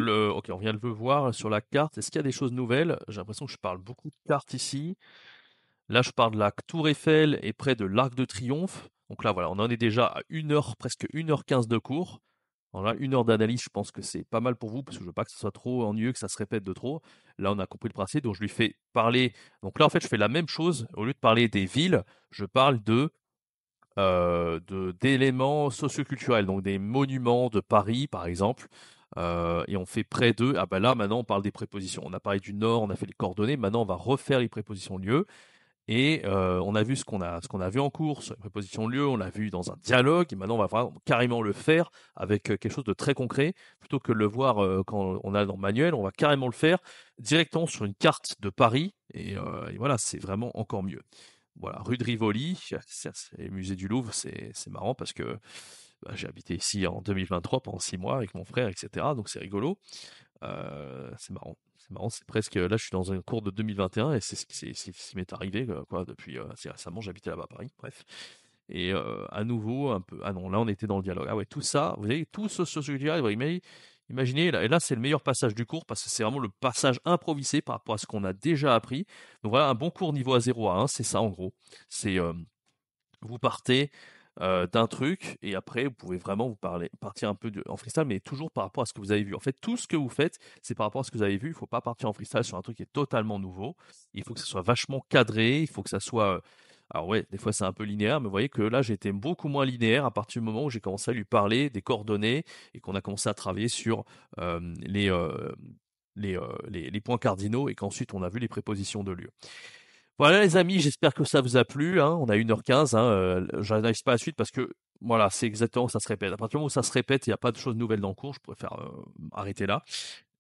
on vient de le voir sur la carte. Est-ce qu'il y a des choses nouvelles? J'ai l'impression que je parle beaucoup de cartes ici. Là, je parle de la Tour Eiffel et près de l'Arc de Triomphe. Donc là, voilà, on en est déjà à 1 heure, presque 1h15 de cours. Alors là, 1 heure d'analyse, je pense que c'est pas mal pour vous, parce que je veux pas que ce soit trop ennuyeux, que ça se répète de trop. Là, on a compris le principe, donc je lui fais parler. Donc là, en fait, je fais la même chose. Au lieu de parler des villes, je parle d'éléments socioculturels, donc des monuments de Paris, par exemple. Et on fait près d'eux. Ah ben là, maintenant, on parle des prépositions. On a parlé du nord, on a fait les coordonnées. Maintenant, on va refaire les prépositions de lieu. Et on a vu ce qu'on a vu en cours sur les prépositions de lieu, on l'a vu dans un dialogue, et maintenant on va vraiment carrément le faire avec quelque chose de très concret, plutôt que de le voir quand on a dans le manuel, on va carrément le faire directement sur une carte de Paris, et voilà, c'est vraiment encore mieux. Voilà, rue de Rivoli, c'est le musée du Louvre, c'est marrant parce que bah, j'ai habité ici en 2023 pendant 6 mois avec mon frère, etc. Donc c'est rigolo. C'est marrant. C'est marrant, c'est presque. Là, je suis dans un cours de 2021 et c'est ce qui m'est arrivé quoi, depuis assez récemment. J'habitais là-bas à Paris, bref. Et à nouveau, un peu. Ah non, là, on était dans le dialogue. Ah ouais, tout ça, vous voyez, tout ce sociologie-là, imaginez, là, et là, c'est le meilleur passage du cours parce que c'est vraiment le passage improvisé par rapport à ce qu'on a déjà appris. Donc voilà, un bon cours niveau A0 à 1, c'est ça en gros. C'est vous partez d'un truc et après vous pouvez vraiment partir un peu en freestyle, mais toujours par rapport à ce que vous avez vu. En fait, tout ce que vous faites, c'est par rapport à ce que vous avez vu. Il faut pas partir en freestyle sur un truc qui est totalement nouveau. Il faut que ça soit vachement cadré. Il faut que ça soit alors ouais, des fois c'est un peu linéaire, mais vous voyez que là j'ai été beaucoup moins linéaire à partir du moment où j'ai commencé à lui parler des coordonnées et qu'on a commencé à travailler sur les, les points cardinaux et qu'ensuite on a vu les prépositions de lieu. Voilà les amis, j'espère que ça vous a plu, hein. On a 1h15, hein, j'analyse pas la suite parce que voilà, c'est exactement ça se répète. À partir du moment où ça se répète, il n'y a pas de choses nouvelles dans le cours, je préfère arrêter là.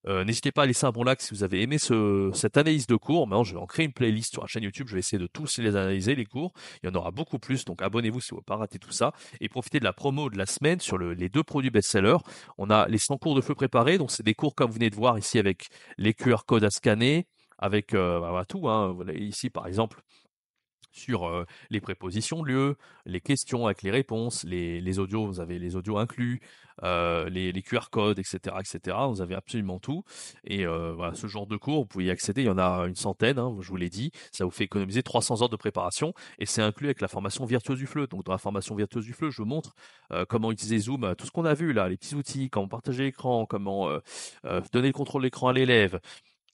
N'hésitez pas à laisser un bon like si vous avez aimé cette analyse de cours. Maintenant, je vais en créer une playlist sur la chaîne YouTube. Je vais essayer de tous les analyser, les cours. Il y en aura beaucoup plus, donc abonnez-vous si vous ne voulez pas rater tout ça. Et profitez de la promo de la semaine sur les 2 produits best-sellers. On a les 100 cours de feu préparés, donc c'est des cours comme vous venez de voir ici avec les QR codes à scanner, avec bah, tout. Hein. Voilà, ici, par exemple, sur les prépositions de lieu, les questions avec les réponses, les audios, vous avez les audios inclus, les QR codes, etc., etc. Vous avez absolument tout. Et voilà, ce genre de cours, vous pouvez y accéder. Il y en a une centaine, hein, je vous l'ai dit. Ça vous fait économiser 300 heures de préparation. Et c'est inclus avec la formation Virtuose du Fleu. Donc, dans la formation Virtuose du Fleu, je vous montre comment utiliser Zoom, tout ce qu'on a vu là, les petits outils, comment partager l'écran, comment donner le contrôle de l'écran à l'élève,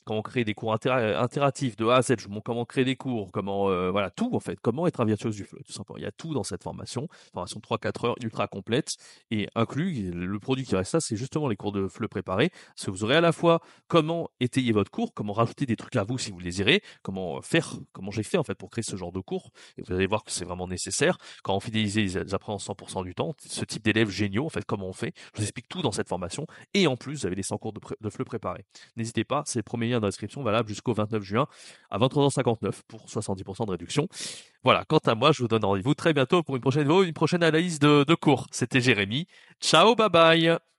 comment créer des cours interactifs de A à Z, je vous montre comment créer des cours, comment voilà, tout en fait, comment être un virtuose du fleu, tout simplement. Il y a tout dans cette formation de 3-4 heures ultra complète et inclus le produit qui reste là, c'est justement les cours de fleu préparés, parce que vous aurez à la fois comment étayer votre cours, comment rajouter des trucs à vous si vous le désirez, comment j'ai fait en fait pour créer ce genre de cours, et vous allez voir que c'est vraiment nécessaire. Quand on fidélise les apprenants 100% du temps, ce type d'élèves géniaux, en fait, comment on fait, je vous explique tout dans cette formation, et en plus, vous avez les 100 cours de fleu préparés. N'hésitez pas, c'est le premier lien lien dans la description, valable jusqu'au 29 juin à 23h59 pour 70% de réduction. Voilà, quant à moi, je vous donne rendez-vous très bientôt pour une prochaine analyse de cours. C'était Jérémy. Ciao, bye bye.